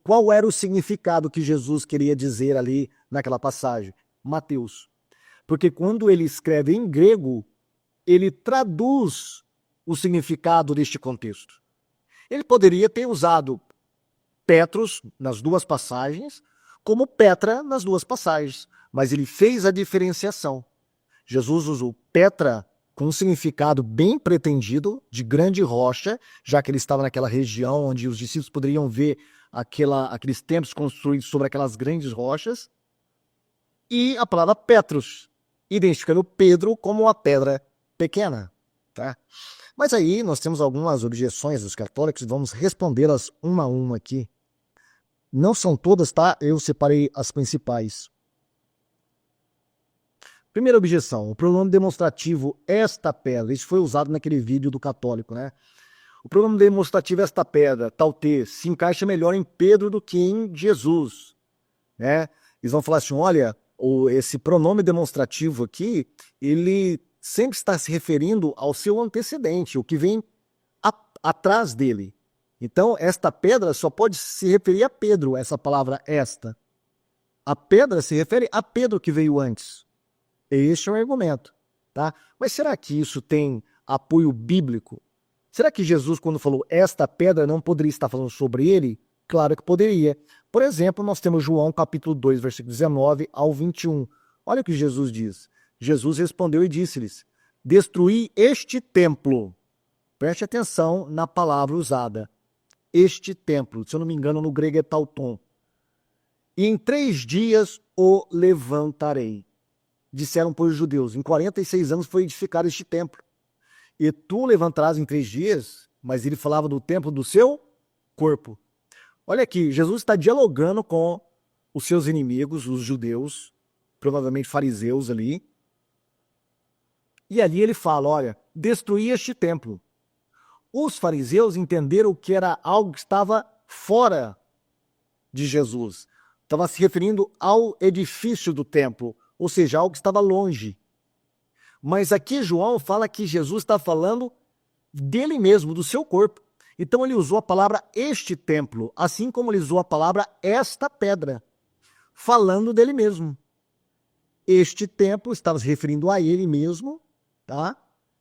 qual era o significado que Jesus queria dizer ali naquela passagem? Mateus. Porque quando ele escreve em grego, ele traduz o significado deste contexto. Ele poderia ter usado Petros nas duas passagens, como Petra nas duas passagens, mas ele fez a diferenciação. Jesus usou Petra com um significado bem pretendido, de grande rocha, já que ele estava naquela região onde os discípulos poderiam ver aqueles templos construídos sobre aquelas grandes rochas, e a palavra Petros, identificando Pedro como uma pedra pequena. Tá? Mas aí nós temos algumas objeções dos católicos, vamos respondê-las uma a uma aqui. Não são todas, tá? Eu separei as principais. Primeira objeção, o pronome demonstrativo esta pedra, isso foi usado naquele vídeo do católico, né? O pronome demonstrativo esta pedra, tal T, se encaixa melhor em Pedro do que em Jesus, né? Eles vão falar assim, olha, esse pronome demonstrativo aqui, ele sempre está se referindo ao seu antecedente, o que vem atrás dele. Então, esta pedra só pode se referir a Pedro, essa palavra esta. A pedra se refere a Pedro que veio antes. Este é o argumento. Tá? Mas será que isso tem apoio bíblico? Será que Jesus, quando falou esta pedra, não poderia estar falando sobre ele? Claro que poderia. Por exemplo, nós temos João capítulo 2, versículo 19 ao 21. Olha o que Jesus diz. Jesus respondeu e disse-lhes, destruí este templo. Preste atenção na palavra usada. Este templo, se eu não me engano, no grego é tauton. E em 3 dias o levantarei. Disseram, pois, os judeus, em 46 anos foi edificado este templo. E tu levantarás em 3 dias, mas ele falava do templo do seu corpo. Olha aqui, Jesus está dialogando com os seus inimigos, os judeus, provavelmente fariseus ali. E ali ele fala, olha, destruí este templo. Os fariseus entenderam que era algo que estava fora de Jesus. Estava se referindo ao edifício do templo, ou seja, algo que estava longe. Mas aqui João fala que Jesus está falando dele mesmo, do seu corpo. Então ele usou a palavra este templo, assim como ele usou a palavra esta pedra, falando dele mesmo. Este templo estava se referindo a ele mesmo, tá?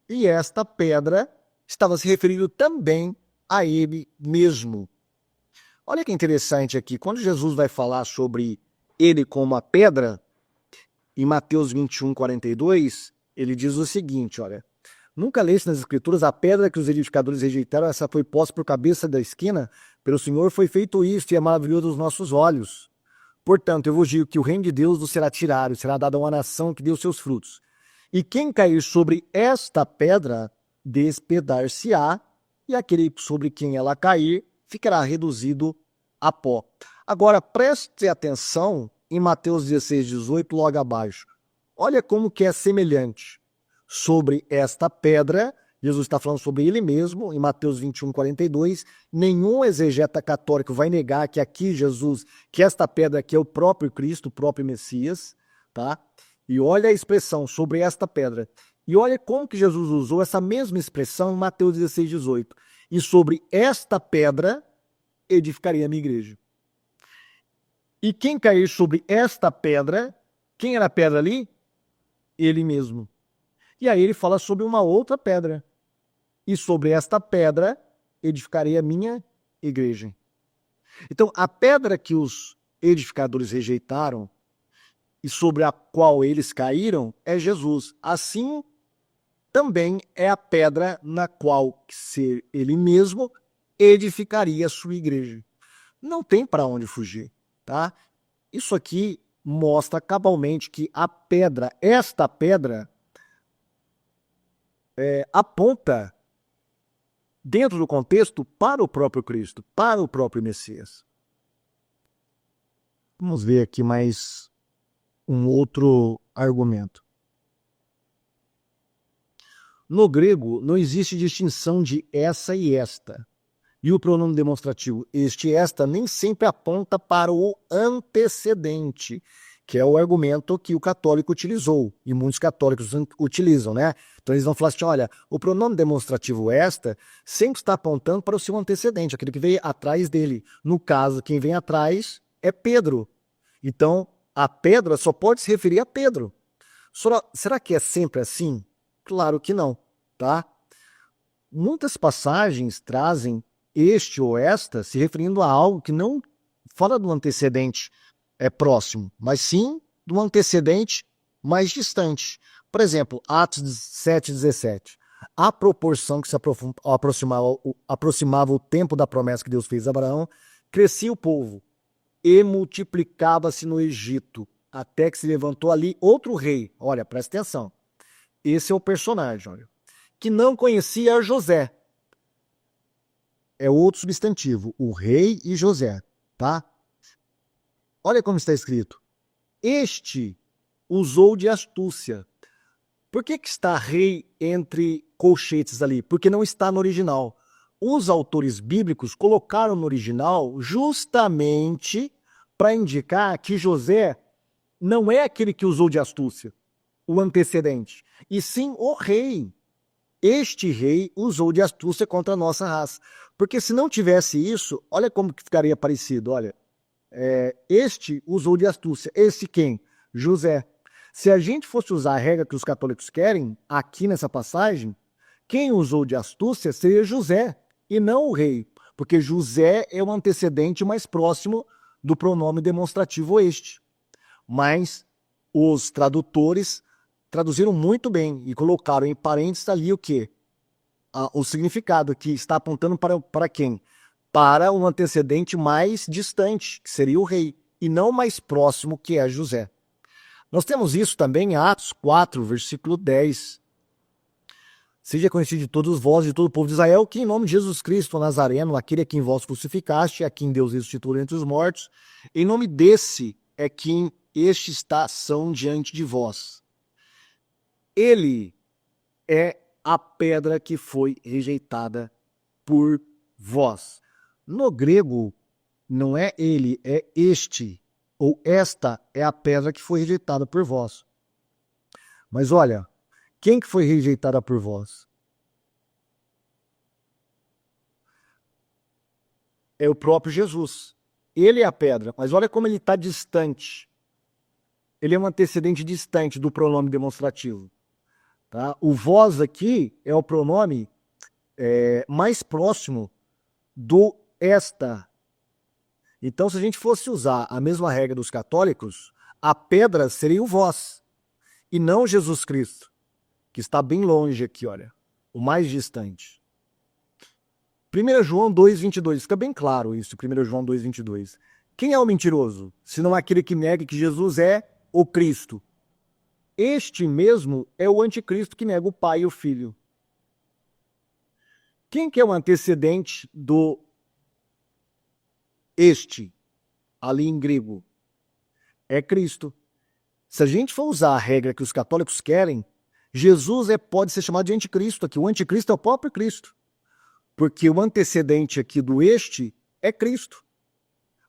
E esta pedra estava se referindo também a ele mesmo. Olha que interessante aqui, quando Jesus vai falar sobre ele como a pedra, em Mateus 21, 42, ele diz o seguinte, olha, nunca leste nas escrituras a pedra que os edificadores rejeitaram, essa foi posta por cabeça da esquina, pelo Senhor foi feito isto e é maravilhoso aos nossos olhos. Portanto, eu vos digo que o reino de Deus vos será tirado, será dado a uma nação que deu seus frutos. E quem cair sobre esta pedra, despedar-se-á, e aquele sobre quem ela cair, ficará reduzido a pó. Agora, preste atenção em Mateus 16, 18, logo abaixo. Olha como que é semelhante. Sobre esta pedra, Jesus está falando sobre ele mesmo, em Mateus 21, 42. Nenhum exegeta católico vai negar que aqui Jesus, que esta pedra aqui é o próprio Cristo, o próprio Messias, tá? E olha a expressão sobre esta pedra. E olha como que Jesus usou essa mesma expressão em Mateus 16, 18. E sobre esta pedra edificaria a minha igreja. E quem cair sobre esta pedra, quem era a pedra ali? Ele mesmo. E aí ele fala sobre uma outra pedra. E sobre esta pedra edificarei a minha igreja. Então, a pedra que os edificadores rejeitaram e sobre a qual eles caíram é Jesus. Assim, também é a pedra na qual ser ele mesmo edificaria a sua igreja. Não tem para onde fugir, tá? Isso aqui mostra cabalmente que a pedra, esta pedra, aponta dentro do contexto para o próprio Cristo, para o próprio Messias. Vamos ver aqui mais um outro argumento. No grego, não existe distinção de essa e esta. E o pronome demonstrativo este e esta nem sempre aponta para o antecedente, que é o argumento que o católico utilizou, e muitos católicos utilizam, né? Então eles vão falar assim, olha, o pronome demonstrativo esta sempre está apontando para o seu antecedente, aquele que veio atrás dele. No caso, quem vem atrás é Pedro. Então, a pedra só pode se referir a Pedro. Será que é sempre assim? Claro que não, tá? Muitas passagens trazem este ou esta se referindo a algo que não fala do antecedente próximo, mas sim do antecedente mais distante. Por exemplo, Atos 7:17. A proporção que se aproximava o tempo da promessa que Deus fez a Abraão, crescia o povo e multiplicava-se no Egito, até que se levantou ali outro rei. Olha, presta atenção. Esse é o personagem, olha, que não conhecia José. É outro substantivo, o rei e José, tá? Olha como está escrito. Este usou de astúcia. Por que está rei entre colchetes ali? Porque não está no original. Os autores bíblicos colocaram no original justamente para indicar que José não é aquele que usou de astúcia, o antecedente, e sim o rei. Este rei usou de astúcia contra a nossa raça. Porque se não tivesse isso, olha como que ficaria parecido, olha. Este usou de astúcia. Esse quem? José. Se a gente fosse usar a regra que os católicos querem, aqui nessa passagem, quem usou de astúcia seria José, e não o rei. Porque José é o antecedente mais próximo do pronome demonstrativo este. Mas os tradutores traduziram muito bem e colocaram em parênteses ali o quê? O significado que está apontando para quem? Para um antecedente mais distante, que seria o rei, e não mais próximo, que é José. Nós temos isso também em Atos 4, versículo 10. Seja conhecido de todos vós, de todo o povo de Israel, que em nome de Jesus Cristo, Nazareno, aquele a quem vós crucificaste, a quem Deus ressuscitou entre os mortos, em nome desse é quem estes são diante de vós. Ele é a pedra que foi rejeitada por vós. No grego, não é ele, é este, ou esta é a pedra que foi rejeitada por vós. Mas olha, quem que foi rejeitada por vós? É o próprio Jesus. Ele é a pedra, mas olha como ele está distante. Ele é um antecedente distante do pronome demonstrativo. Tá? O vós aqui é o pronome mais próximo do esta. Então, se a gente fosse usar a mesma regra dos católicos, a pedra seria o vós, e não Jesus Cristo, que está bem longe aqui, olha, o mais distante. 1 João 2,22, fica bem claro isso, 1 João 2,22. Quem é o mentiroso? Senão aquele que nega que Jesus é o Cristo. Este mesmo é o anticristo que nega o Pai e o Filho. Quem que é o antecedente do este, ali em grego? É Cristo. Se a gente for usar a regra que os católicos querem, Jesus pode ser chamado de anticristo aqui. O anticristo é o próprio Cristo. Porque o antecedente aqui do este é Cristo.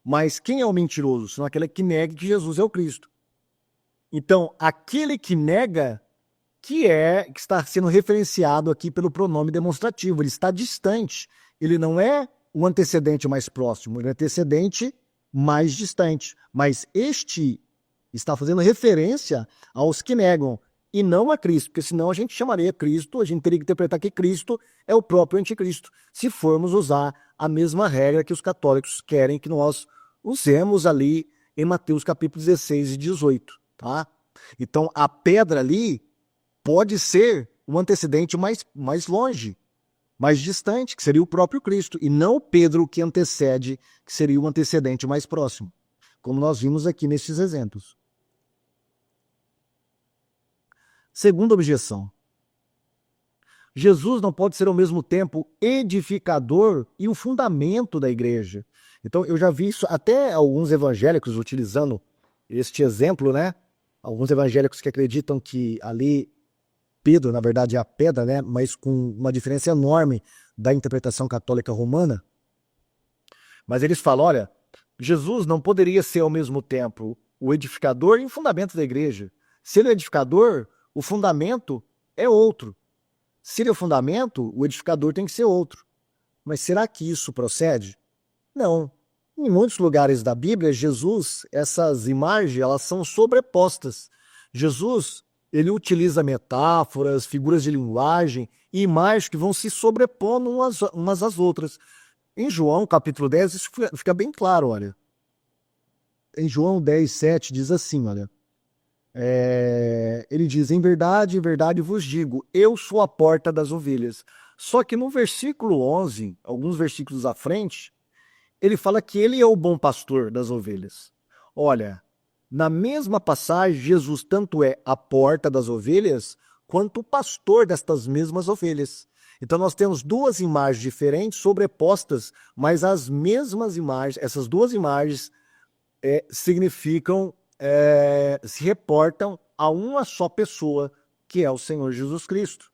Mas quem é o mentiroso? Senão aquele que nega que Jesus é o Cristo. Então, aquele que nega, que está sendo referenciado aqui pelo pronome demonstrativo, ele está distante. Ele não é o antecedente mais próximo, ele é o antecedente mais distante. Mas este está fazendo referência aos que negam, e não a Cristo, porque senão a gente chamaria Cristo, a gente teria que interpretar que Cristo é o próprio anticristo, se formos usar a mesma regra que os católicos querem que nós usemos ali em Mateus capítulo 16 e 18. Tá? Então, a pedra ali pode ser o antecedente mais longe, mais distante, que seria o próprio Cristo, e não Pedro que antecede, que seria o antecedente mais próximo, como nós vimos aqui nesses exemplos. Segunda objeção. Jesus não pode ser ao mesmo tempo edificador e o fundamento da igreja. Então, eu já vi isso até alguns evangélicos utilizando este exemplo, né? alguns evangélicos que acreditam que ali Pedro, na verdade, é a pedra, né? Mas com uma diferença enorme da interpretação católica romana. Mas eles falam, olha, Jesus não poderia ser ao mesmo tempo o edificador e o fundamento da igreja. Se ele é o edificador, o fundamento é outro. Se ele é o fundamento, o edificador tem que ser outro. Mas será que isso procede? Não. Em muitos lugares da Bíblia, Jesus, essas imagens, elas são sobrepostas. Jesus, ele utiliza metáforas, figuras de linguagem e imagens que vão se sobrepondo umas às outras. Em João, capítulo 10, isso fica bem claro, olha. Em João 10, 7, diz assim, olha. Ele diz, em verdade vos digo, eu sou a porta das ovelhas. Só que no versículo 11, alguns versículos à frente, ele fala que ele é o bom pastor das ovelhas. Olha, na mesma passagem, Jesus tanto é a porta das ovelhas, quanto o pastor destas mesmas ovelhas. Então nós temos duas imagens diferentes sobrepostas, mas as mesmas imagens, essas duas imagens significam, se reportam a uma só pessoa, que é o Senhor Jesus Cristo.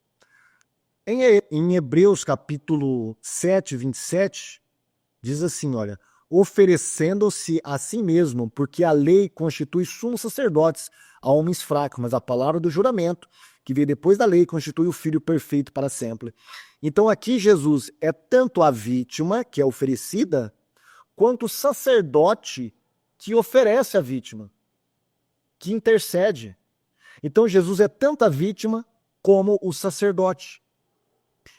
Em Hebreus capítulo 7, 27, diz assim, olha, oferecendo-se a si mesmo, porque a lei constitui sumos sacerdotes a homens fracos, mas a palavra do juramento, que veio depois da lei, constitui o Filho perfeito para sempre. Então aqui Jesus é tanto a vítima, que é oferecida, quanto o sacerdote que oferece a vítima, que intercede. Então Jesus é tanto a vítima como o sacerdote.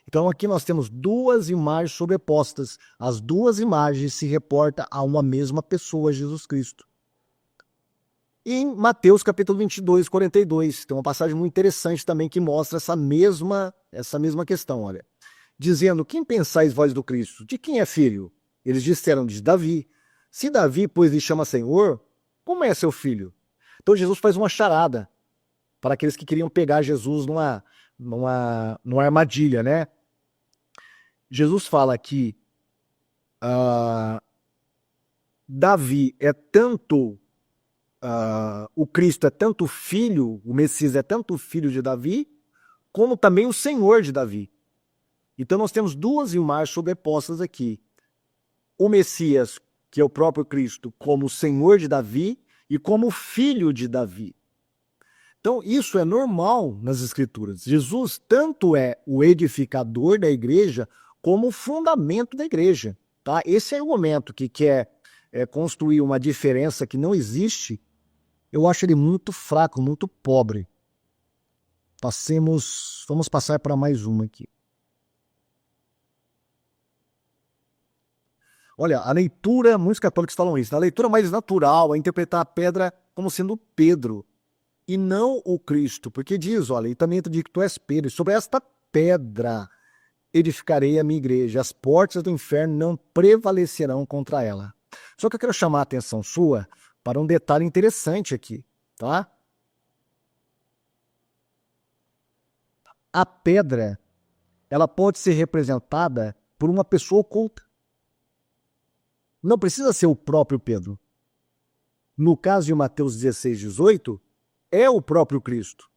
Então aqui nós temos duas imagens sobrepostas. As duas imagens se reportam a uma mesma pessoa, Jesus Cristo. E em Mateus capítulo 22, 42, tem uma passagem muito interessante também que mostra essa mesma questão, olha. Dizendo, quem pensais vós do Cristo? De quem é filho? Eles disseram, de Davi. Se Davi, pois, lhe chama Senhor, como é seu filho? Então Jesus faz uma charada para aqueles que queriam pegar Jesus numa armadilha, né? Jesus fala que Davi é tanto, o Cristo é tanto filho, o Messias é tanto filho de Davi, como também o Senhor de Davi. Então nós temos duas imagens sobrepostas aqui. O Messias, que é o próprio Cristo, como o Senhor de Davi e como filho de Davi. Então isso é normal nas Escrituras. Jesus tanto é o edificador da igreja, como o fundamento da igreja. Tá? Esse argumento que quer construir uma diferença que não existe, eu acho ele muito fraco, muito pobre. Vamos passar para mais uma aqui. Olha, a leitura, muitos católicos falam isso, a leitura mais natural é interpretar a pedra como sendo Pedro, e não o Cristo, porque diz, olha, e também te digo que tu és Pedro, e sobre esta pedra edificarei a minha igreja, as portas do inferno não prevalecerão contra ela. Só que eu quero chamar a atenção sua para um detalhe interessante aqui, tá? A pedra, ela pode ser representada por uma pessoa oculta. Não precisa ser o próprio Pedro. No caso de Mateus 16, 18, é o próprio Cristo.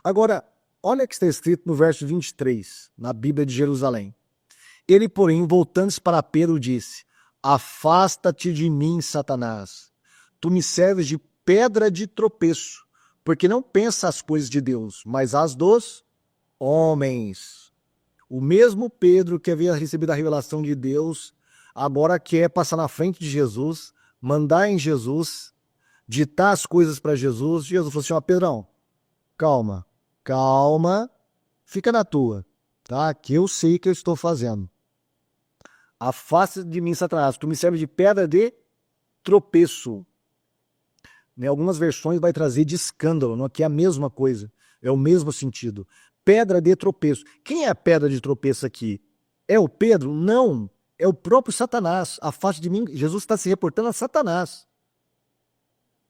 Agora, olha o que está escrito no verso 23, na Bíblia de Jerusalém. Ele, porém, voltando-se para Pedro, disse, afasta-te de mim, Satanás. Tu me serves de pedra de tropeço, porque não pensa as coisas de Deus, mas as dos homens. O mesmo Pedro que havia recebido a revelação de Deus, agora quer passar na frente de Jesus, mandar em Jesus, ditar as coisas para Jesus. Jesus falou assim, ó, Pedrão, calma, fica na tua, tá? Que eu sei que eu estou fazendo. Afasta de mim, Satanás, tu me serve de pedra de tropeço. Em algumas versões vai trazer de escândalo, não? Que é a mesma coisa, é o mesmo sentido. Pedra de tropeço. Quem é a pedra de tropeço aqui? É o Pedro? Não, é o próprio Satanás. Afasta de mim, Jesus está se reportando a Satanás.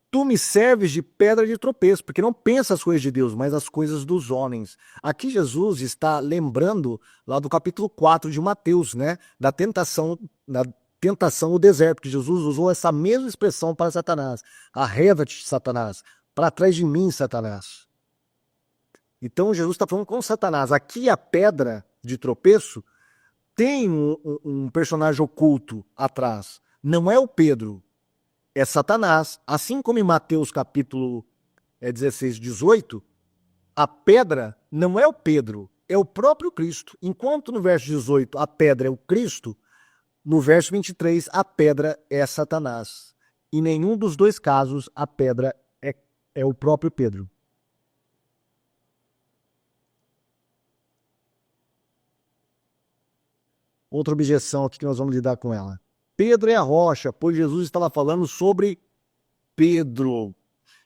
Tu me serves de pedra de tropeço, porque não pensa as coisas de Deus, mas as coisas dos homens. Aqui Jesus está lembrando lá do capítulo 4 de Mateus, né? Da tentação no deserto, que Jesus usou essa mesma expressão para Satanás. Arreda-te, Satanás, para trás de mim, Satanás. Então Jesus está falando com Satanás. Aqui a pedra de tropeço tem um personagem oculto atrás. Não é o Pedro, é Satanás. Assim como em Mateus capítulo 16, 18, a pedra não é o Pedro, é o próprio Cristo. Enquanto no verso 18 a pedra é o Cristo, no verso 23 a pedra é Satanás. Em nenhum dos dois casos a pedra é o próprio Pedro. Outra objeção aqui que nós vamos lidar com ela. Pedro é a rocha, pois Jesus estava falando sobre Pedro.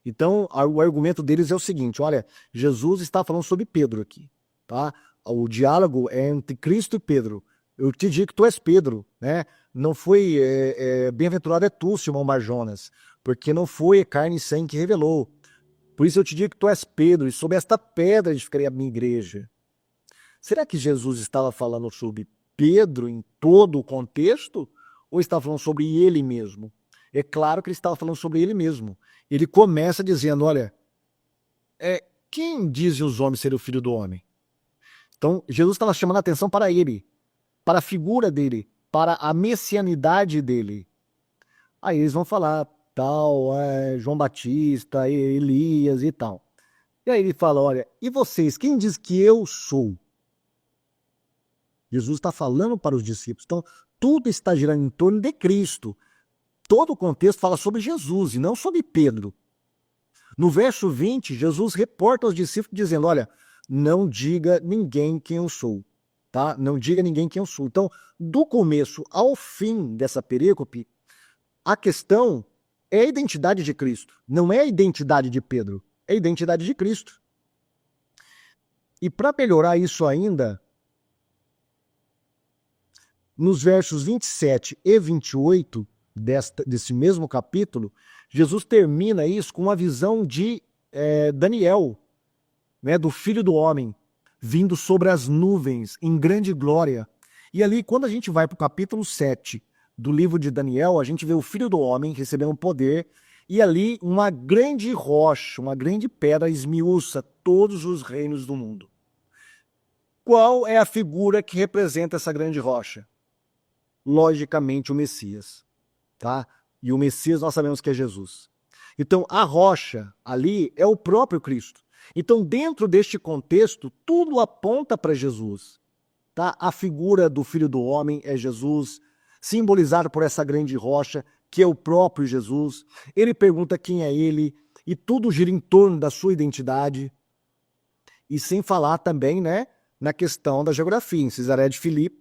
Então, o argumento deles é o seguinte, olha, Jesus está falando sobre Pedro aqui, tá? O diálogo é entre Cristo e Pedro. Eu te digo que tu és Pedro, né? Não foi, bem-aventurado é tu, Simão Barjonas, porque não foi carne e sangue que revelou. Por isso eu te digo que tu és Pedro, e sobre esta pedra edificarei a minha igreja. Será que Jesus estava falando sobre Pedro em todo o contexto? Ou estava falando sobre ele mesmo? É claro que ele estava falando sobre ele mesmo. Ele começa dizendo, olha, quem dizem os homens ser o filho do homem? Então, Jesus estava chamando a atenção para ele, para a figura dele, para a messianidade dele. Aí eles vão falar, tal, João Batista, Elias e tal. E aí ele fala, olha, e vocês, quem diz que eu sou? Jesus está falando para os discípulos. Então, tudo está girando em torno de Cristo. Todo o contexto fala sobre Jesus e não sobre Pedro. No verso 20, Jesus reporta aos discípulos dizendo, olha, não diga ninguém quem eu sou, tá? Não diga ninguém quem eu sou. Então, do começo ao fim dessa perícope, a questão é a identidade de Cristo. Não é a identidade de Pedro, é a identidade de Cristo. E para melhorar isso ainda, nos versos 27 e 28 desse mesmo capítulo, Jesus termina isso com uma visão de Daniel, né, do Filho do Homem, vindo sobre as nuvens em grande glória. E ali, quando a gente vai para o capítulo 7 do livro de Daniel, a gente vê o Filho do Homem recebendo poder, e ali uma grande rocha, uma grande pedra esmiuça todos os reinos do mundo. Qual é a figura que representa essa grande rocha? Logicamente o Messias, tá? E o Messias nós sabemos que é Jesus. Então a rocha ali é o próprio Cristo. Então dentro deste contexto tudo aponta para Jesus, tá? A figura do Filho do Homem é Jesus, simbolizado por essa grande rocha que é o próprio Jesus. Ele pergunta quem é ele e tudo gira em torno da sua identidade. E sem falar também, né, na questão da geografia, em Cesareia de Filipe.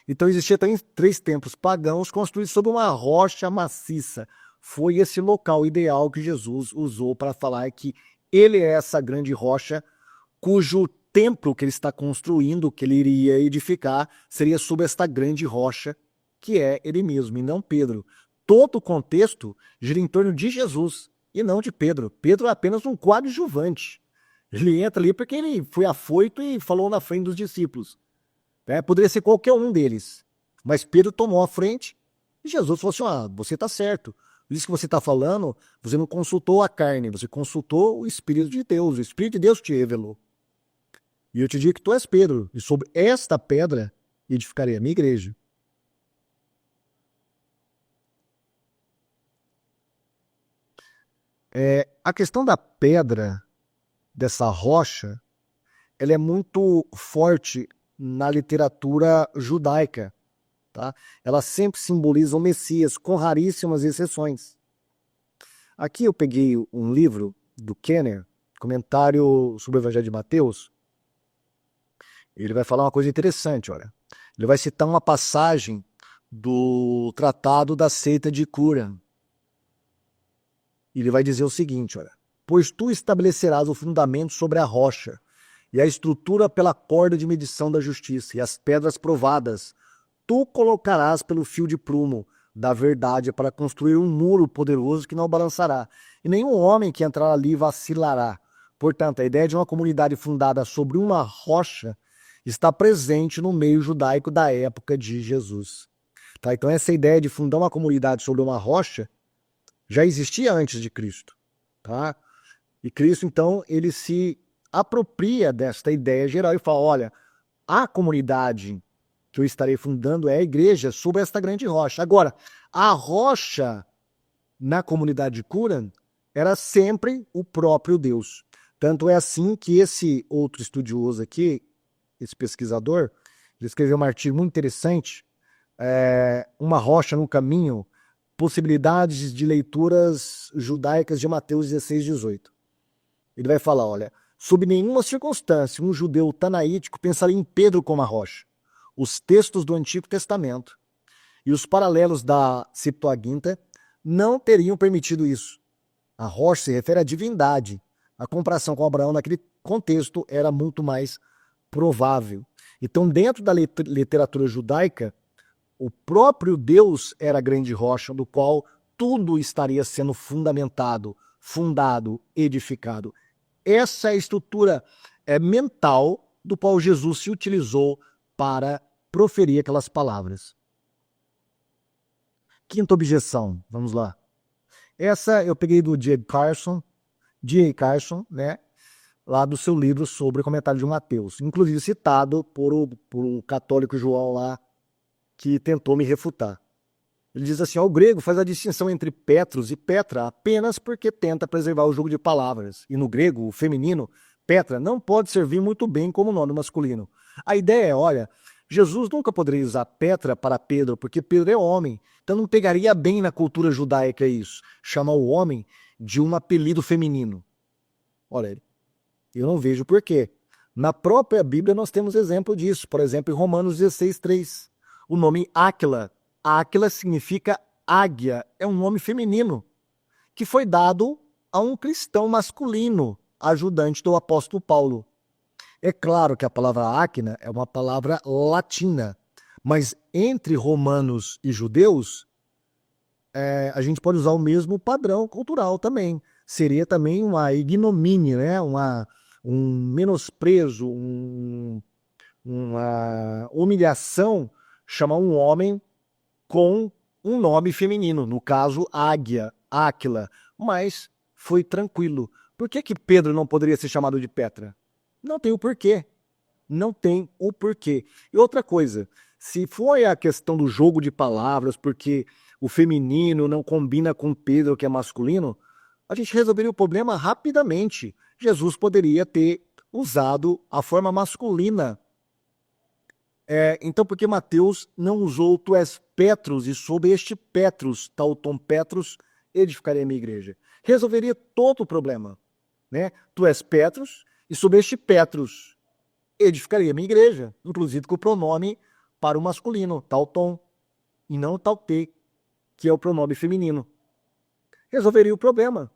Então existia também 3 templos pagãos construídos sobre uma rocha maciça. Foi esse local ideal que Jesus usou para falar que ele é essa grande rocha cujo templo que ele está construindo, que ele iria edificar, seria sobre esta grande rocha que é ele mesmo e não Pedro. Todo o contexto gira em torno de Jesus e não de Pedro. Pedro é apenas um coadjuvante. Ele entra ali porque ele foi afoito e falou na frente dos discípulos. Poderia ser qualquer um deles. Mas Pedro tomou a frente e Jesus falou assim, você está certo. Isso que você está falando, você não consultou a carne, você consultou o Espírito de Deus. O Espírito de Deus te revelou. E eu te digo que tu és Pedro, e sobre esta pedra edificarei a minha igreja. A questão da pedra, dessa rocha, ela é muito forte na literatura judaica, tá? Ela sempre simboliza o Messias, com raríssimas exceções. Aqui eu peguei um livro do Kenner, comentário sobre o Evangelho de Mateus. Ele vai falar uma coisa interessante, olha. Ele vai citar uma passagem do Tratado da Seita de Qumran. Ele vai dizer o seguinte, olha. Pois tu estabelecerás o fundamento sobre a rocha, e a estrutura pela corda de medição da justiça, e as pedras provadas, tu colocarás pelo fio de prumo da verdade para construir um muro poderoso que não balançará, e nenhum homem que entrar ali vacilará. Portanto, a ideia de uma comunidade fundada sobre uma rocha está presente no meio judaico da época de Jesus. Tá? Então essa ideia de fundar uma comunidade sobre uma rocha já existia antes de Cristo. Tá? E Cristo, então, ele se apropria desta ideia geral e fala, olha, a comunidade que eu estarei fundando é a igreja sobre esta grande rocha. Agora, a rocha na comunidade de cura era sempre o próprio Deus. Tanto é assim que esse outro estudioso aqui, esse pesquisador, ele escreveu um artigo muito interessante, Uma Rocha no Caminho, possibilidades de leituras judaicas de Mateus 16, 18. Ele vai falar, olha, sob nenhuma circunstância um judeu tanaítico pensaria em Pedro como a rocha. Os textos do Antigo Testamento e os paralelos da Septuaginta não teriam permitido isso. A rocha se refere à divindade. A comparação com Abraão naquele contexto era muito mais provável. Então, dentro da literatura judaica, o próprio Deus era a grande rocha, do qual tudo estaria sendo fundamentado, fundado, edificado. Essa é a estrutura mental do qual Jesus se utilizou para proferir aquelas palavras. Quinta objeção, vamos lá. Essa eu peguei do J. Carson, né, lá do seu livro sobre o comentário de Mateus, inclusive citado por um católico João lá, que tentou me refutar. Ele diz assim, o grego faz a distinção entre Petros e Petra apenas porque tenta preservar o jogo de palavras. E no grego, o feminino, Petra, não pode servir muito bem como nome masculino. A ideia é, olha, Jesus nunca poderia usar Petra para Pedro, porque Pedro é homem. Então não pegaria bem na cultura judaica isso, chamar o homem de um apelido feminino. Olha, eu não vejo por quê. Na própria Bíblia nós temos exemplo disso. Por exemplo, em Romanos 16, 3. O nome Áquila. Áquila significa águia. É um nome feminino que foi dado a um cristão masculino, ajudante do apóstolo Paulo. É claro que a palavra áquina é uma palavra latina, mas entre romanos e judeus, a gente pode usar o mesmo padrão cultural também. Seria também uma ignomínia, né? Um menosprezo, uma humilhação chamar um homem com um nome feminino, no caso Águia, Áquila, mas foi tranquilo. Por que Pedro não poderia ser chamado de Petra? Não tem o porquê. Não tem o porquê. E outra coisa, se foi a questão do jogo de palavras, porque o feminino não combina com Pedro, que é masculino, a gente resolveria o problema rapidamente. Jesus poderia ter usado a forma masculina. Então, por que Mateus não usou tu és Petrus, e sob este Petrus, Tauton Petrus, edificarei a minha igreja? Resolveria todo o problema. Né? Tu és Petrus, e sob este Petrus, edificarei a minha igreja, inclusive com o pronome para o masculino, Tauton, e não Taute, que é o pronome feminino. Resolveria o problema.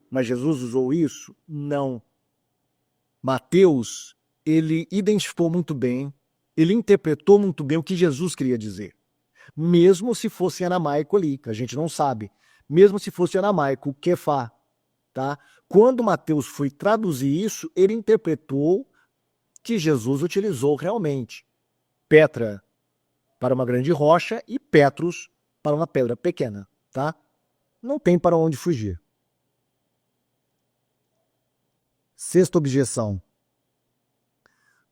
Mas Jesus usou isso? Não. Mateus, ele identificou muito bem, ele interpretou muito bem o que Jesus queria dizer. Mesmo se fosse aramaico ali, que a gente não sabe. Mesmo se fosse aramaico, kefá. Tá? Quando Mateus foi traduzir isso, ele interpretou que Jesus utilizou realmente Petra para uma grande rocha e Petrus para uma pedra pequena. Tá? Não tem para onde fugir. Sexta objeção.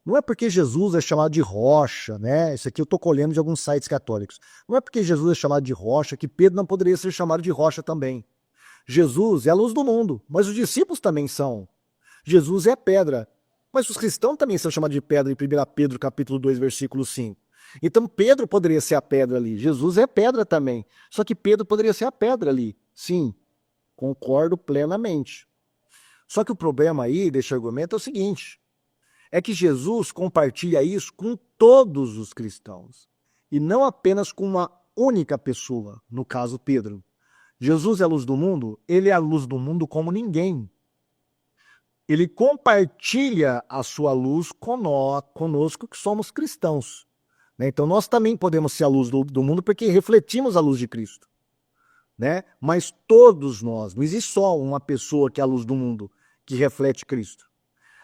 Não é porque Jesus é chamado de rocha, né? Isso aqui eu estou colhendo de alguns sites católicos. Não é porque Jesus é chamado de rocha que Pedro não poderia ser chamado de rocha também. Jesus é a luz do mundo, mas os discípulos também são. Jesus é a pedra, mas os cristãos também são chamados de pedra em 1 Pedro capítulo 2, versículo 5. Então Pedro poderia ser a pedra ali, Jesus é pedra também. Só que Pedro poderia ser a pedra ali. Sim, concordo plenamente. Só que o problema aí desse argumento é o seguinte, é que Jesus compartilha isso com todos os cristãos, e não apenas com uma única pessoa, no caso Pedro. Jesus é a luz do mundo, ele é a luz do mundo como ninguém. Ele compartilha a sua luz conosco que somos cristãos. Né? Então nós também podemos ser a luz do mundo porque refletimos a luz de Cristo. Né? Mas todos nós, não existe só uma pessoa que é a luz do mundo, que reflete Cristo.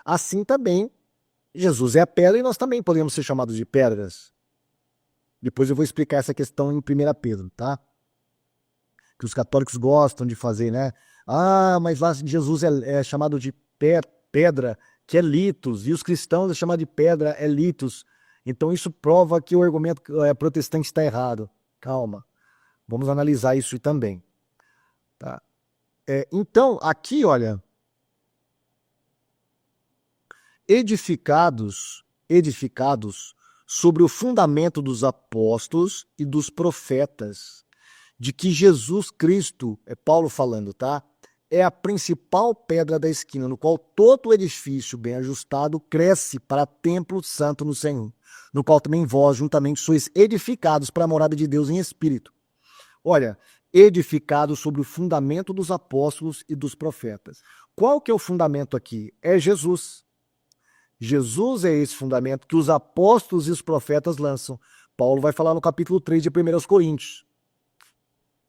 Assim também, Jesus é a pedra e nós também podemos ser chamados de pedras. Depois eu vou explicar essa questão em 1 Pedro, tá? Que os católicos gostam de fazer, né? Ah, mas lá Jesus é chamado de pedra, que é litos, e os cristãos é chamado de pedra, é litos. Então isso prova que o argumento protestante está errado. Calma, vamos analisar isso também. Tá? Então, aqui, olha, edificados sobre o fundamento dos apóstolos e dos profetas, de que Jesus Cristo, é Paulo falando, tá? É a principal pedra da esquina, no qual todo o edifício bem ajustado cresce para templo santo no Senhor, no qual também vós juntamente sois edificados para a morada de Deus em espírito. Olha, edificados sobre o fundamento dos apóstolos e dos profetas. Qual que é o fundamento aqui? É Jesus. Jesus é esse fundamento que os apóstolos e os profetas lançam. Paulo vai falar no capítulo 3 de 1 Coríntios.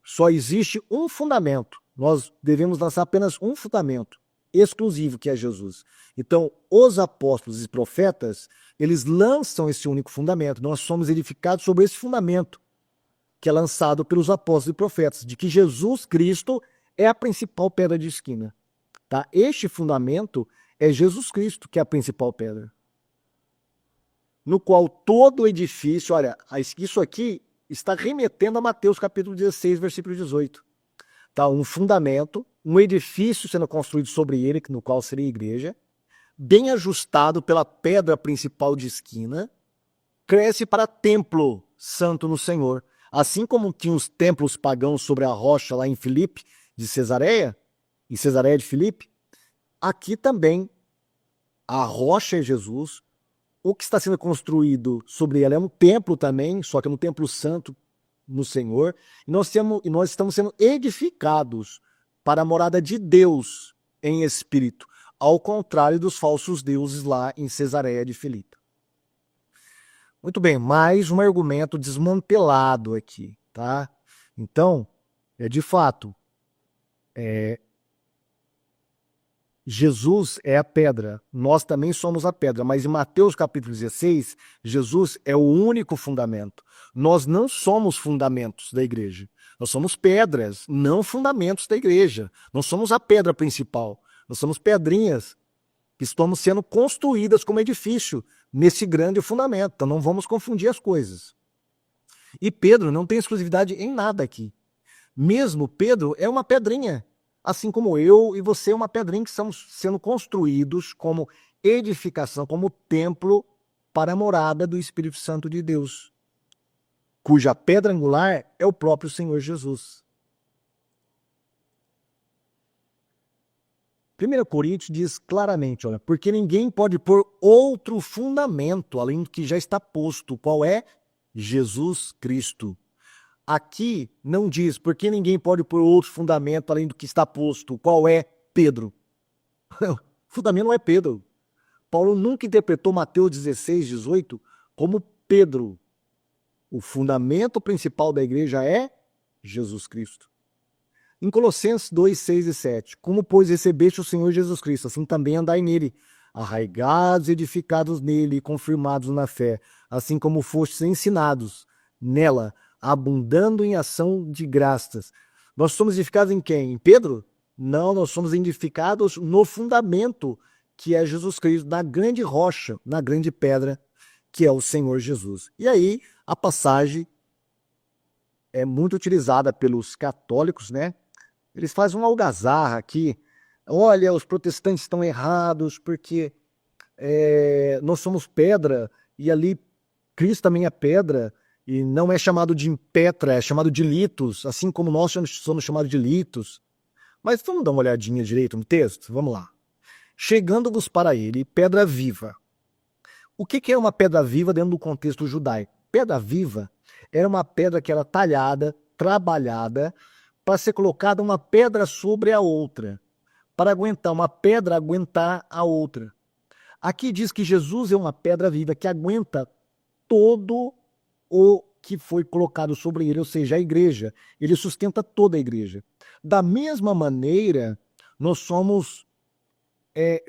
Só existe um fundamento. Nós devemos lançar apenas um fundamento exclusivo, que é Jesus. Então, os apóstolos e profetas, eles lançam esse único fundamento. Nós somos edificados sobre esse fundamento que é lançado pelos apóstolos e profetas, de que Jesus Cristo é a principal pedra de esquina. Tá? Este fundamento é Jesus Cristo, que é a principal pedra. No qual todo o edifício, olha, isso aqui está remetendo a Mateus capítulo 16, versículo 18. Tá? Um fundamento, um edifício sendo construído sobre ele, no qual seria a igreja, bem ajustado pela pedra principal de esquina, cresce para templo santo no Senhor. Assim como tinha os templos pagãos sobre a rocha lá em Filipe, de Cesareia, em Cesareia de Filipe, aqui também a rocha é Jesus. O que está sendo construído sobre ela é um templo também, só que é um templo santo no Senhor. E nós estamos sendo edificados para a morada de Deus em espírito, ao contrário dos falsos deuses lá em Cesareia de Filipe. Muito bem, mais um argumento desmantelado aqui, tá? Então, de fato, Jesus é a pedra, nós também somos a pedra, mas em Mateus capítulo 16, Jesus é o único fundamento. Nós não somos fundamentos da igreja, nós somos pedras, não fundamentos da igreja. Nós somos a pedra principal, nós somos pedrinhas que estamos sendo construídas como edifício nesse grande fundamento. Então não vamos confundir as coisas. E Pedro não tem exclusividade em nada aqui. Mesmo Pedro é uma pedrinha, assim como eu e você é uma pedrinha que estamos sendo construídos como edificação, como templo para a morada do Espírito Santo de Deus, cuja pedra angular é o próprio Senhor Jesus. 1 Coríntios diz claramente, olha, porque ninguém pode pôr outro fundamento além do que já está posto. Qual é? Jesus Cristo. Aqui não diz porque ninguém pode pôr outro fundamento além do que está posto. Qual é? Pedro. O fundamento não é Pedro. Paulo nunca interpretou Mateus 16, 18 como Pedro. O fundamento principal da igreja é Jesus Cristo. Em Colossenses 2, 6 e 7, como pois recebeste o Senhor Jesus Cristo, assim também andai nele, arraigados e edificados nele e confirmados na fé, assim como fostes ensinados nela, abundando em ação de graças. Nós somos edificados em quem? Em Pedro? Não, nós somos edificados no fundamento, que é Jesus Cristo, na grande rocha, na grande pedra, que é o Senhor Jesus. E aí, a passagem é muito utilizada pelos católicos, né? Eles fazem uma algazarra aqui. Olha, os protestantes estão errados porque nós somos pedra e ali Cristo também é pedra e não é chamado de Petra, é chamado de litos, assim como nós somos chamados de litos. Mas vamos dar uma olhadinha direito no texto? Vamos lá. Chegando-vos para ele, pedra viva. O que é uma pedra viva dentro do contexto judaico? Pedra viva era uma pedra que era talhada, trabalhada, para ser colocada uma pedra sobre a outra, para aguentar uma pedra, aguentar a outra. Aqui diz que Jesus é uma pedra viva que aguenta todo o que foi colocado sobre ele, ou seja, a igreja. Ele sustenta toda a igreja. Da mesma maneira, nós somos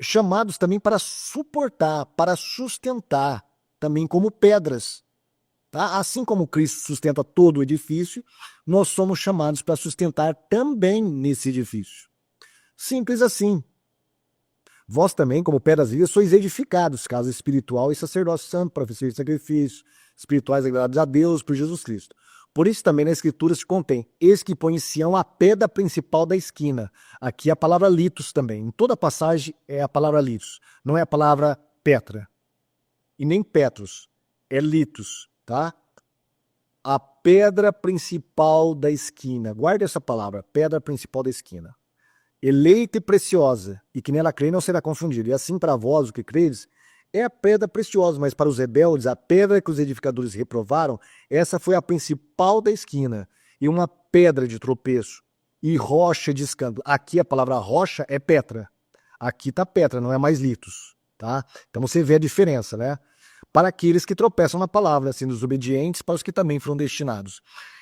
chamados também para suportar, para sustentar, também como pedras. Tá? Assim como Cristo sustenta todo o edifício, nós somos chamados para sustentar também nesse edifício. Simples assim. Vós também, como pedras vivas, sois edificados, casa espiritual e sacerdócio santo, para oferecer sacrifícios espirituais agradados a Deus por Jesus Cristo. Por isso também na Escritura se contém, eis que põe em Sião a pedra principal da esquina. Aqui é a palavra litos também. Em toda a passagem é a palavra litos. Não é a palavra Petra. E nem Petros. É litos, tá? A pedra principal da esquina. Guarde essa palavra, pedra principal da esquina. Eleita e preciosa, e que nela crê não será confundido. E assim para vós, o que credes, é a pedra preciosa, mas para os rebeldes, a pedra que os edificadores reprovaram, essa foi a principal da esquina, e uma pedra de tropeço, e rocha de escândalo. Aqui a palavra rocha é Petra. Aqui está Petra, não é mais litos, tá? Então você vê a diferença, né? Para aqueles que tropeçam na palavra, sendo desobedientes, para os que também foram destinados.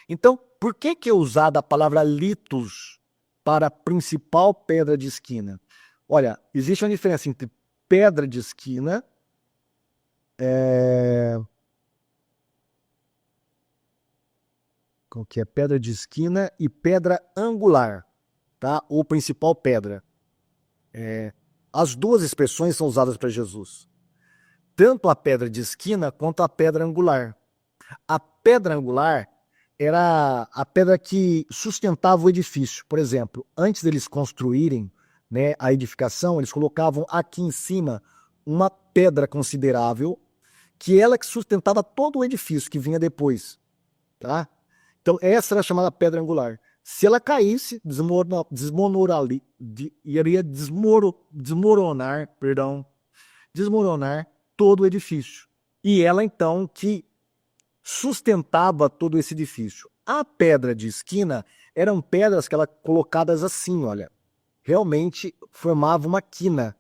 Então, por que é usada a palavra litos para a principal pedra de esquina? Olha, existe uma diferença entre pedra de esquina qual que é? Pedra de esquina e pedra angular, tá? Ou principal pedra. As duas expressões são usadas para Jesus. Tanto a pedra de esquina quanto a pedra angular. A pedra angular era a pedra que sustentava o edifício. Por exemplo, antes deles construírem, né, a edificação, eles colocavam aqui em cima uma pedra considerável, que ela que sustentava todo o edifício que vinha depois. Tá? Então essa era chamada pedra angular. Se ela caísse, iria desmoronar todo o edifício. E ela então que sustentava todo esse edifício. A pedra de esquina eram pedras que eram colocadas assim, olha. Realmente formava uma quina,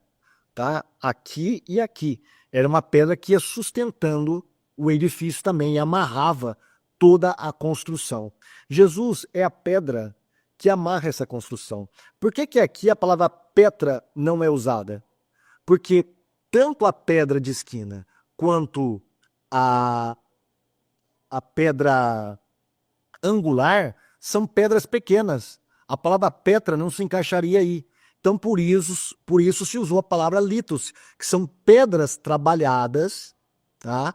tá? Aqui e aqui. Era uma pedra que ia sustentando o edifício também e amarrava toda a construção. Jesus é a pedra que amarra essa construção. Por que aqui a palavra Petra não é usada? Porque tanto a pedra de esquina quanto a pedra angular são pedras pequenas. A palavra Petra não se encaixaria aí. Então, por isso se usou a palavra litos, que são pedras trabalhadas, tá,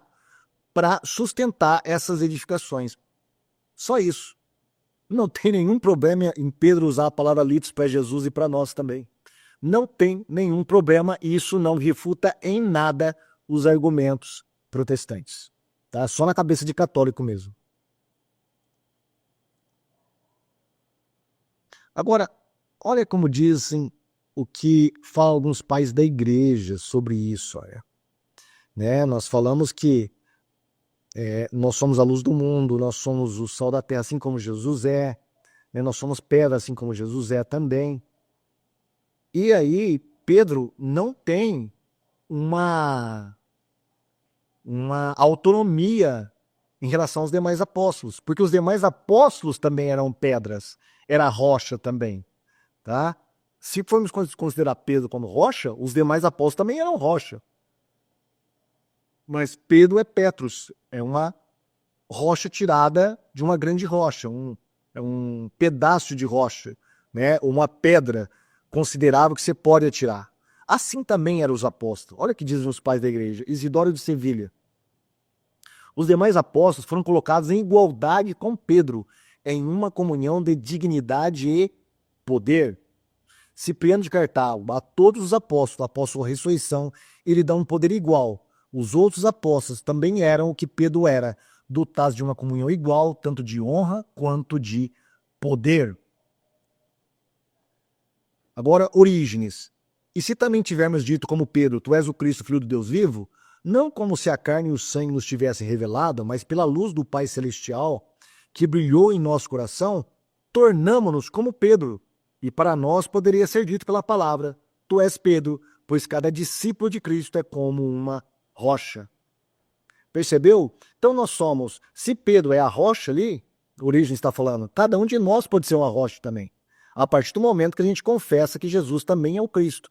para sustentar essas edificações. Só isso. Não tem nenhum problema em Pedro usar a palavra litos para Jesus e para nós também. Não tem nenhum problema e isso não refuta em nada os argumentos protestantes. Tá? Só na cabeça de católico mesmo. Agora, olha como dizem o que falam alguns pais da igreja sobre isso. Olha. Né? Nós falamos que nós somos a luz do mundo, nós somos o sal da terra, assim como Jesus é. Né? Nós somos pedra, assim como Jesus é também. E aí, Pedro não tem uma autonomia em relação aos demais apóstolos, porque os demais apóstolos também eram pedras, era rocha também, tá? Se formos considerar Pedro como rocha, os demais apóstolos também eram rocha. Mas Pedro é Petrus, é uma rocha tirada de uma grande rocha, é um pedaço de rocha, né? Uma pedra considerável que você pode atirar. Assim também eram os apóstolos. Olha o que dizem os pais da igreja, Isidório de Sevilha. Os demais apóstolos foram colocados em igualdade com Pedro, em uma comunhão de dignidade e poder. Cipriano de Cartago, a todos os apóstolos, o apóstolo ressurreição, ele dá um poder igual. Os outros apóstolos também eram o que Pedro era, dotados de uma comunhão igual, tanto de honra quanto de poder. Agora, Orígenes. E se também tivermos dito como Pedro, tu és o Cristo, filho do Deus vivo, não como se a carne e o sangue nos tivessem revelado, mas pela luz do Pai Celestial, que brilhou em nosso coração, tornamo-nos como Pedro. E para nós poderia ser dito pela palavra, tu és Pedro, pois cada discípulo de Cristo é como uma rocha. Percebeu? Então nós somos, se Pedro é a rocha ali, Origens está falando, cada um de nós pode ser uma rocha também. A partir do momento que a gente confessa que Jesus também é o Cristo.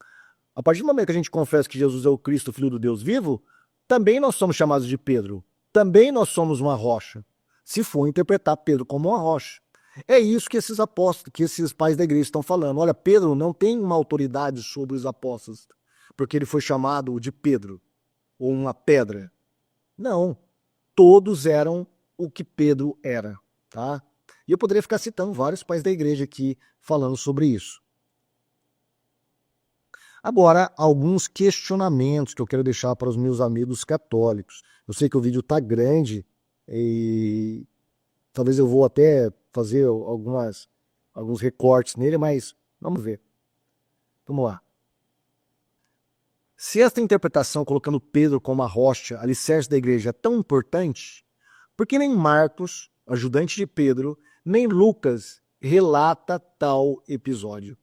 A partir do momento que a gente confessa que Jesus é o Cristo, filho do Deus vivo, também nós somos chamados de Pedro. Também nós somos uma rocha. Se for interpretar Pedro como uma rocha. É isso que esses apóstolos, que esses pais da igreja estão falando. Olha, Pedro não tem uma autoridade sobre os apóstolos, porque ele foi chamado de Pedro, ou uma pedra. Não, todos eram o que Pedro era, tá? E eu poderia ficar citando vários pais da igreja aqui falando sobre isso. Agora, alguns questionamentos que eu quero deixar para os meus amigos católicos. Eu sei que o vídeo está grande e talvez eu vou até fazer alguns recortes nele, mas vamos ver. Vamos lá. Se esta interpretação colocando Pedro como a rocha, alicerce da igreja, é tão importante, por que nem Marcos, ajudante de Pedro, nem Lucas relata tal episódio?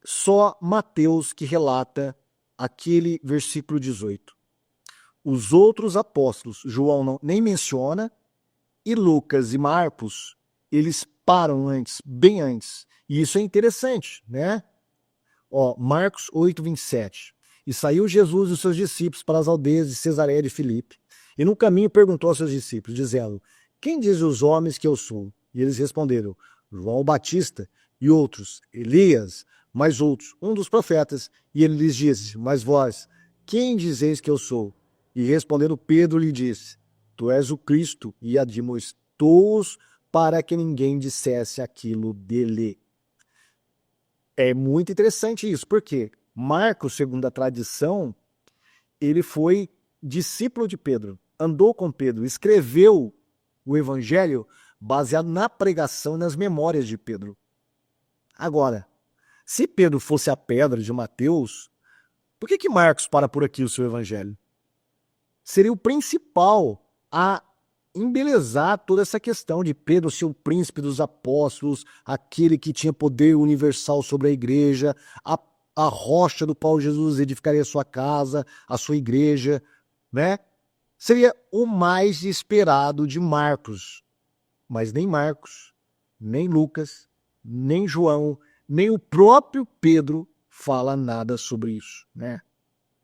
Só Mateus que relata aquele versículo 18. Os outros apóstolos, João nem menciona, e Lucas e Marcos, eles param antes, bem antes. E isso é interessante, né? Marcos 8, 27. E saiu Jesus e os seus discípulos para as aldeias de Cesareia de Filipe. E no caminho perguntou aos seus discípulos, dizendo: quem diz os homens que eu sou? E eles responderam: João Batista, e outros, Elias, mais outros, um dos profetas. E ele lhes disse: mas vós, quem dizeis que eu sou? E respondendo Pedro lhe disse: tu és o Cristo. E admoestou-os para que ninguém dissesse aquilo dele. É muito interessante isso, porque Marcos, segundo a tradição, ele foi discípulo de Pedro, andou com Pedro, escreveu o evangelho baseado na pregação e nas memórias de Pedro. Agora, se Pedro fosse a pedra de Mateus, por que Marcos para por aqui o seu evangelho? Seria o principal a embelezar toda essa questão de Pedro ser o príncipe dos apóstolos, aquele que tinha poder universal sobre a igreja, a rocha do qual Jesus edificaria a sua casa, a sua igreja, né? Seria o mais esperado de Marcos. Mas nem Marcos, nem Lucas, nem João, nem o próprio Pedro fala nada sobre isso, né?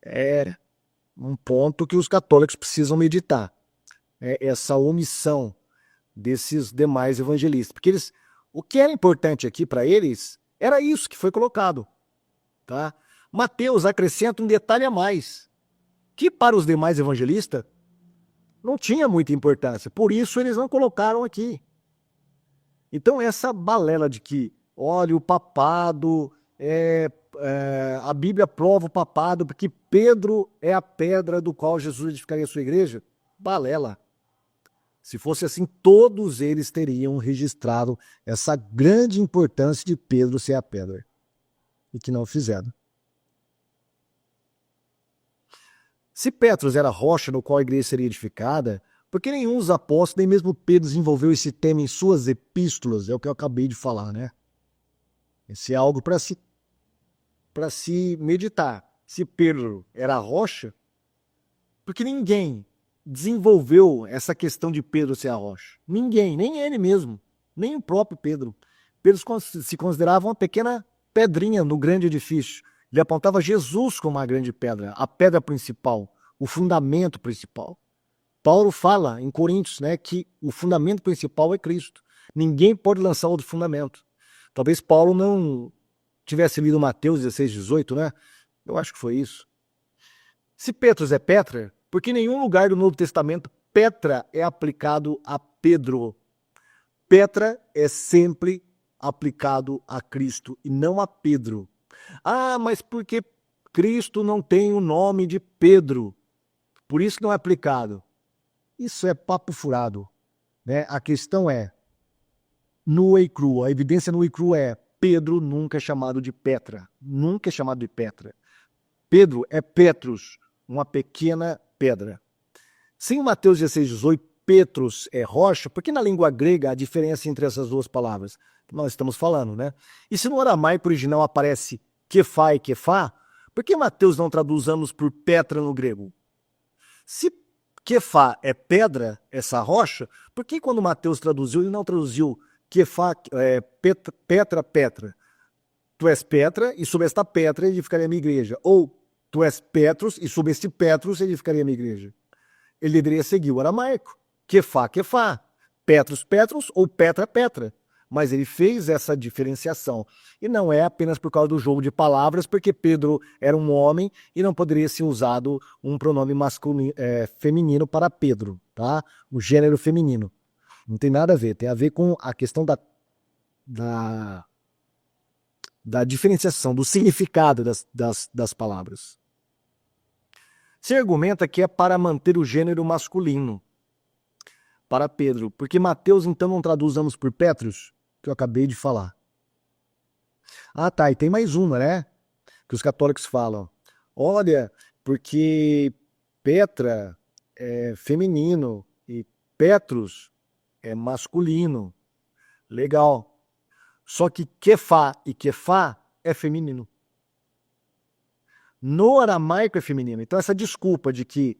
É um ponto que os católicos precisam meditar. Essa omissão desses demais evangelistas. Porque o que era importante aqui para eles era isso que foi colocado. Tá? Mateus acrescenta um detalhe a mais, que para os demais evangelistas não tinha muita importância. Por isso eles não colocaram aqui. Então essa balela de que, olha, o papado, a Bíblia prova o papado porque Pedro é a pedra do qual Jesus edificaria a sua igreja, balela. Se fosse assim, todos eles teriam registrado essa grande importância de Pedro ser a pedra. E que não fizeram. Se Petros era a rocha no qual a igreja seria edificada, por que nenhum dos apóstolos, nem mesmo Pedro, desenvolveu esse tema em suas epístolas? É o que eu acabei de falar, né? Esse é algo para se meditar. Se Pedro era a rocha, porque ninguém desenvolveu essa questão de Pedro ser a rocha. Ninguém, nem ele mesmo, nem o próprio Pedro. Pedro se considerava uma pequena pedrinha no grande edifício. Ele apontava Jesus como a grande pedra, a pedra principal, o fundamento principal. Paulo fala em Coríntios, né, que o fundamento principal é Cristo. Ninguém pode lançar outro fundamento. Talvez Paulo não tivesse lido Mateus 16, 18, né? Eu acho que foi isso. Se Petros é Petra, porque em nenhum lugar do Novo Testamento Petra é aplicado a Pedro. Petra é sempre aplicado a Cristo e não a Pedro. Ah, mas porque Cristo não tem o nome de Pedro, por isso não é aplicado. Isso é papo furado, né? A questão é, nua e crua, a evidência nua e crua é, Pedro nunca é chamado de Petra, nunca é chamado de Petra. Pedro é Petrus, uma pequena pedra. Se em Mateus 16, 18, Petros é rocha, por que na língua grega a diferença entre essas duas palavras? Nós estamos falando, né? E se no aramaico original aparece Kefá e Kefá, por que Mateus não traduz ambos por Petra no grego? Se Kefá é pedra, essa rocha, por que quando Mateus traduziu, ele não traduziu Kefá, Petra, Petra? Tu és Petra, e sob esta Petra edificaria a minha igreja. Ou tu és Petros, e sob este Petros edificaria a minha igreja. Ele deveria seguir o aramaico. Kefá, Kefá. Petrus, Petrus ou Petra, Petra. Mas ele fez essa diferenciação. E não é apenas por causa do jogo de palavras, porque Pedro era um homem e não poderia ser usado um pronome masculino, feminino para Pedro, tá? O gênero feminino. Não tem nada a ver. Tem a ver com a questão da diferenciação, do significado das palavras. Se argumenta que é para manter o gênero masculino para Pedro, porque Mateus então não traduz ambos por Petrus, que eu acabei de falar. Ah, tá, e tem mais uma, né? Que os católicos falam. Olha, porque Petra é feminino e Petrus é masculino. Legal. Só que Kefá e Kefá é feminino. No aramaico é feminino. Então essa desculpa de que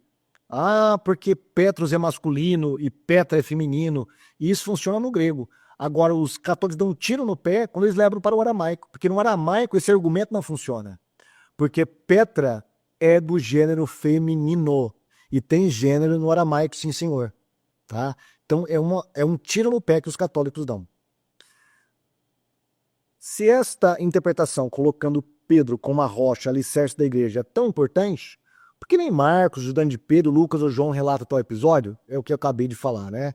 porque Petros é masculino e Petra é feminino, e isso funciona no grego. Agora os católicos dão um tiro no pé quando eles levam para o aramaico, porque no aramaico esse argumento não funciona. Porque Petra é do gênero feminino e tem gênero no aramaico, sim senhor. Tá? Então é um tiro no pé que os católicos dão. Se esta interpretação, colocando Pedro como a rocha, alicerce da igreja, é tão importante, porque nem Marcos, ajudando de Pedro, Lucas ou João relata tal episódio, é o que eu acabei de falar, né?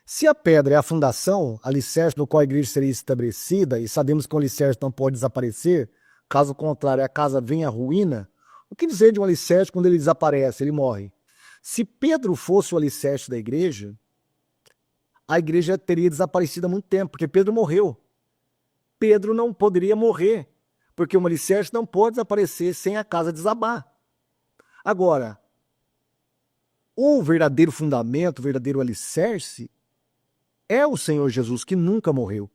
Se a pedra é a fundação, alicerce no qual a igreja seria estabelecida, e sabemos que o alicerce não pode desaparecer, caso contrário a casa venha à ruína, o que dizer de um alicerce quando ele desaparece, ele morre? Se Pedro fosse o alicerce da igreja, a igreja teria desaparecido há muito tempo, porque Pedro morreu. Pedro não poderia morrer, porque o alicerce não pode desaparecer sem a casa desabar. Agora, o verdadeiro fundamento, o verdadeiro alicerce, é o Senhor Jesus, que nunca morreu,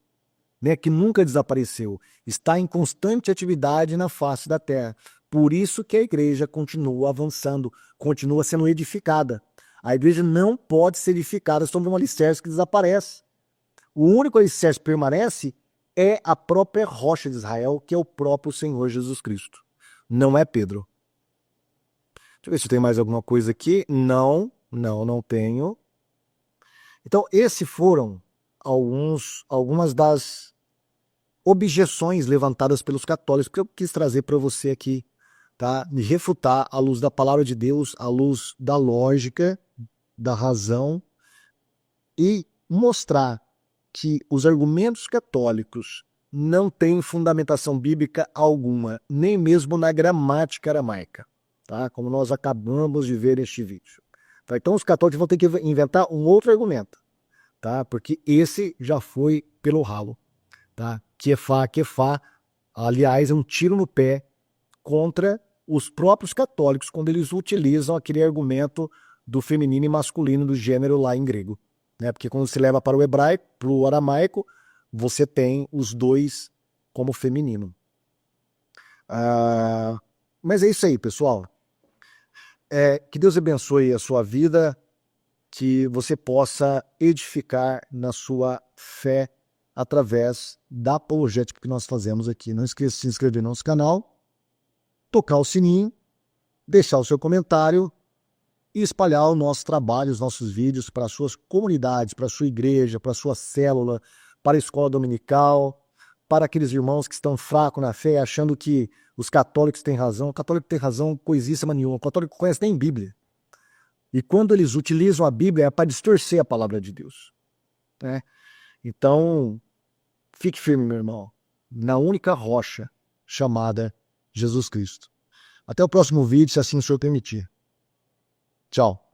né, que nunca desapareceu, está em constante atividade na face da terra. Por isso que a igreja continua avançando, continua sendo edificada. A igreja não pode ser edificada sobre um alicerce que desaparece. O único alicerce que permanece é a própria rocha de Israel, que é o próprio Senhor Jesus Cristo. Não é Pedro. Deixa eu ver se tem mais alguma coisa aqui. Não tenho. Então, esses foram algumas das objeções levantadas pelos católicos que eu quis trazer para você aqui, tá? Me refutar à luz da palavra de Deus, à luz da lógica, da razão, e mostrar que os argumentos católicos não têm fundamentação bíblica alguma, nem mesmo na gramática aramaica, tá? Como nós acabamos de ver neste vídeo. Tá? Então os católicos vão ter que inventar um outro argumento, tá? Porque esse já foi pelo ralo. Tá? Kefá, aliás, é um tiro no pé contra os próprios católicos quando eles utilizam aquele argumento do feminino e masculino do gênero lá em grego. Né? Porque quando se leva para o hebraico, para o aramaico, você tem os dois como feminino. Mas é isso aí, pessoal. Que Deus abençoe a sua vida, que você possa edificar na sua fé através da apologética que nós fazemos aqui. Não esqueça de se inscrever no nosso canal, tocar o sininho, deixar o seu comentário e espalhar o nosso trabalho, os nossos vídeos para as suas comunidades, para a sua igreja, para a sua célula, para a escola dominical, para aqueles irmãos que estão fracos na fé, achando que os católicos têm razão. O católico tem razão coisíssima nenhuma. O católico não conhece nem Bíblia. E quando eles utilizam a Bíblia é para distorcer a palavra de Deus. Né? Então, fique firme, meu irmão, na única rocha chamada Jesus Cristo. Até o próximo vídeo, se assim o Senhor permitir. Tchau.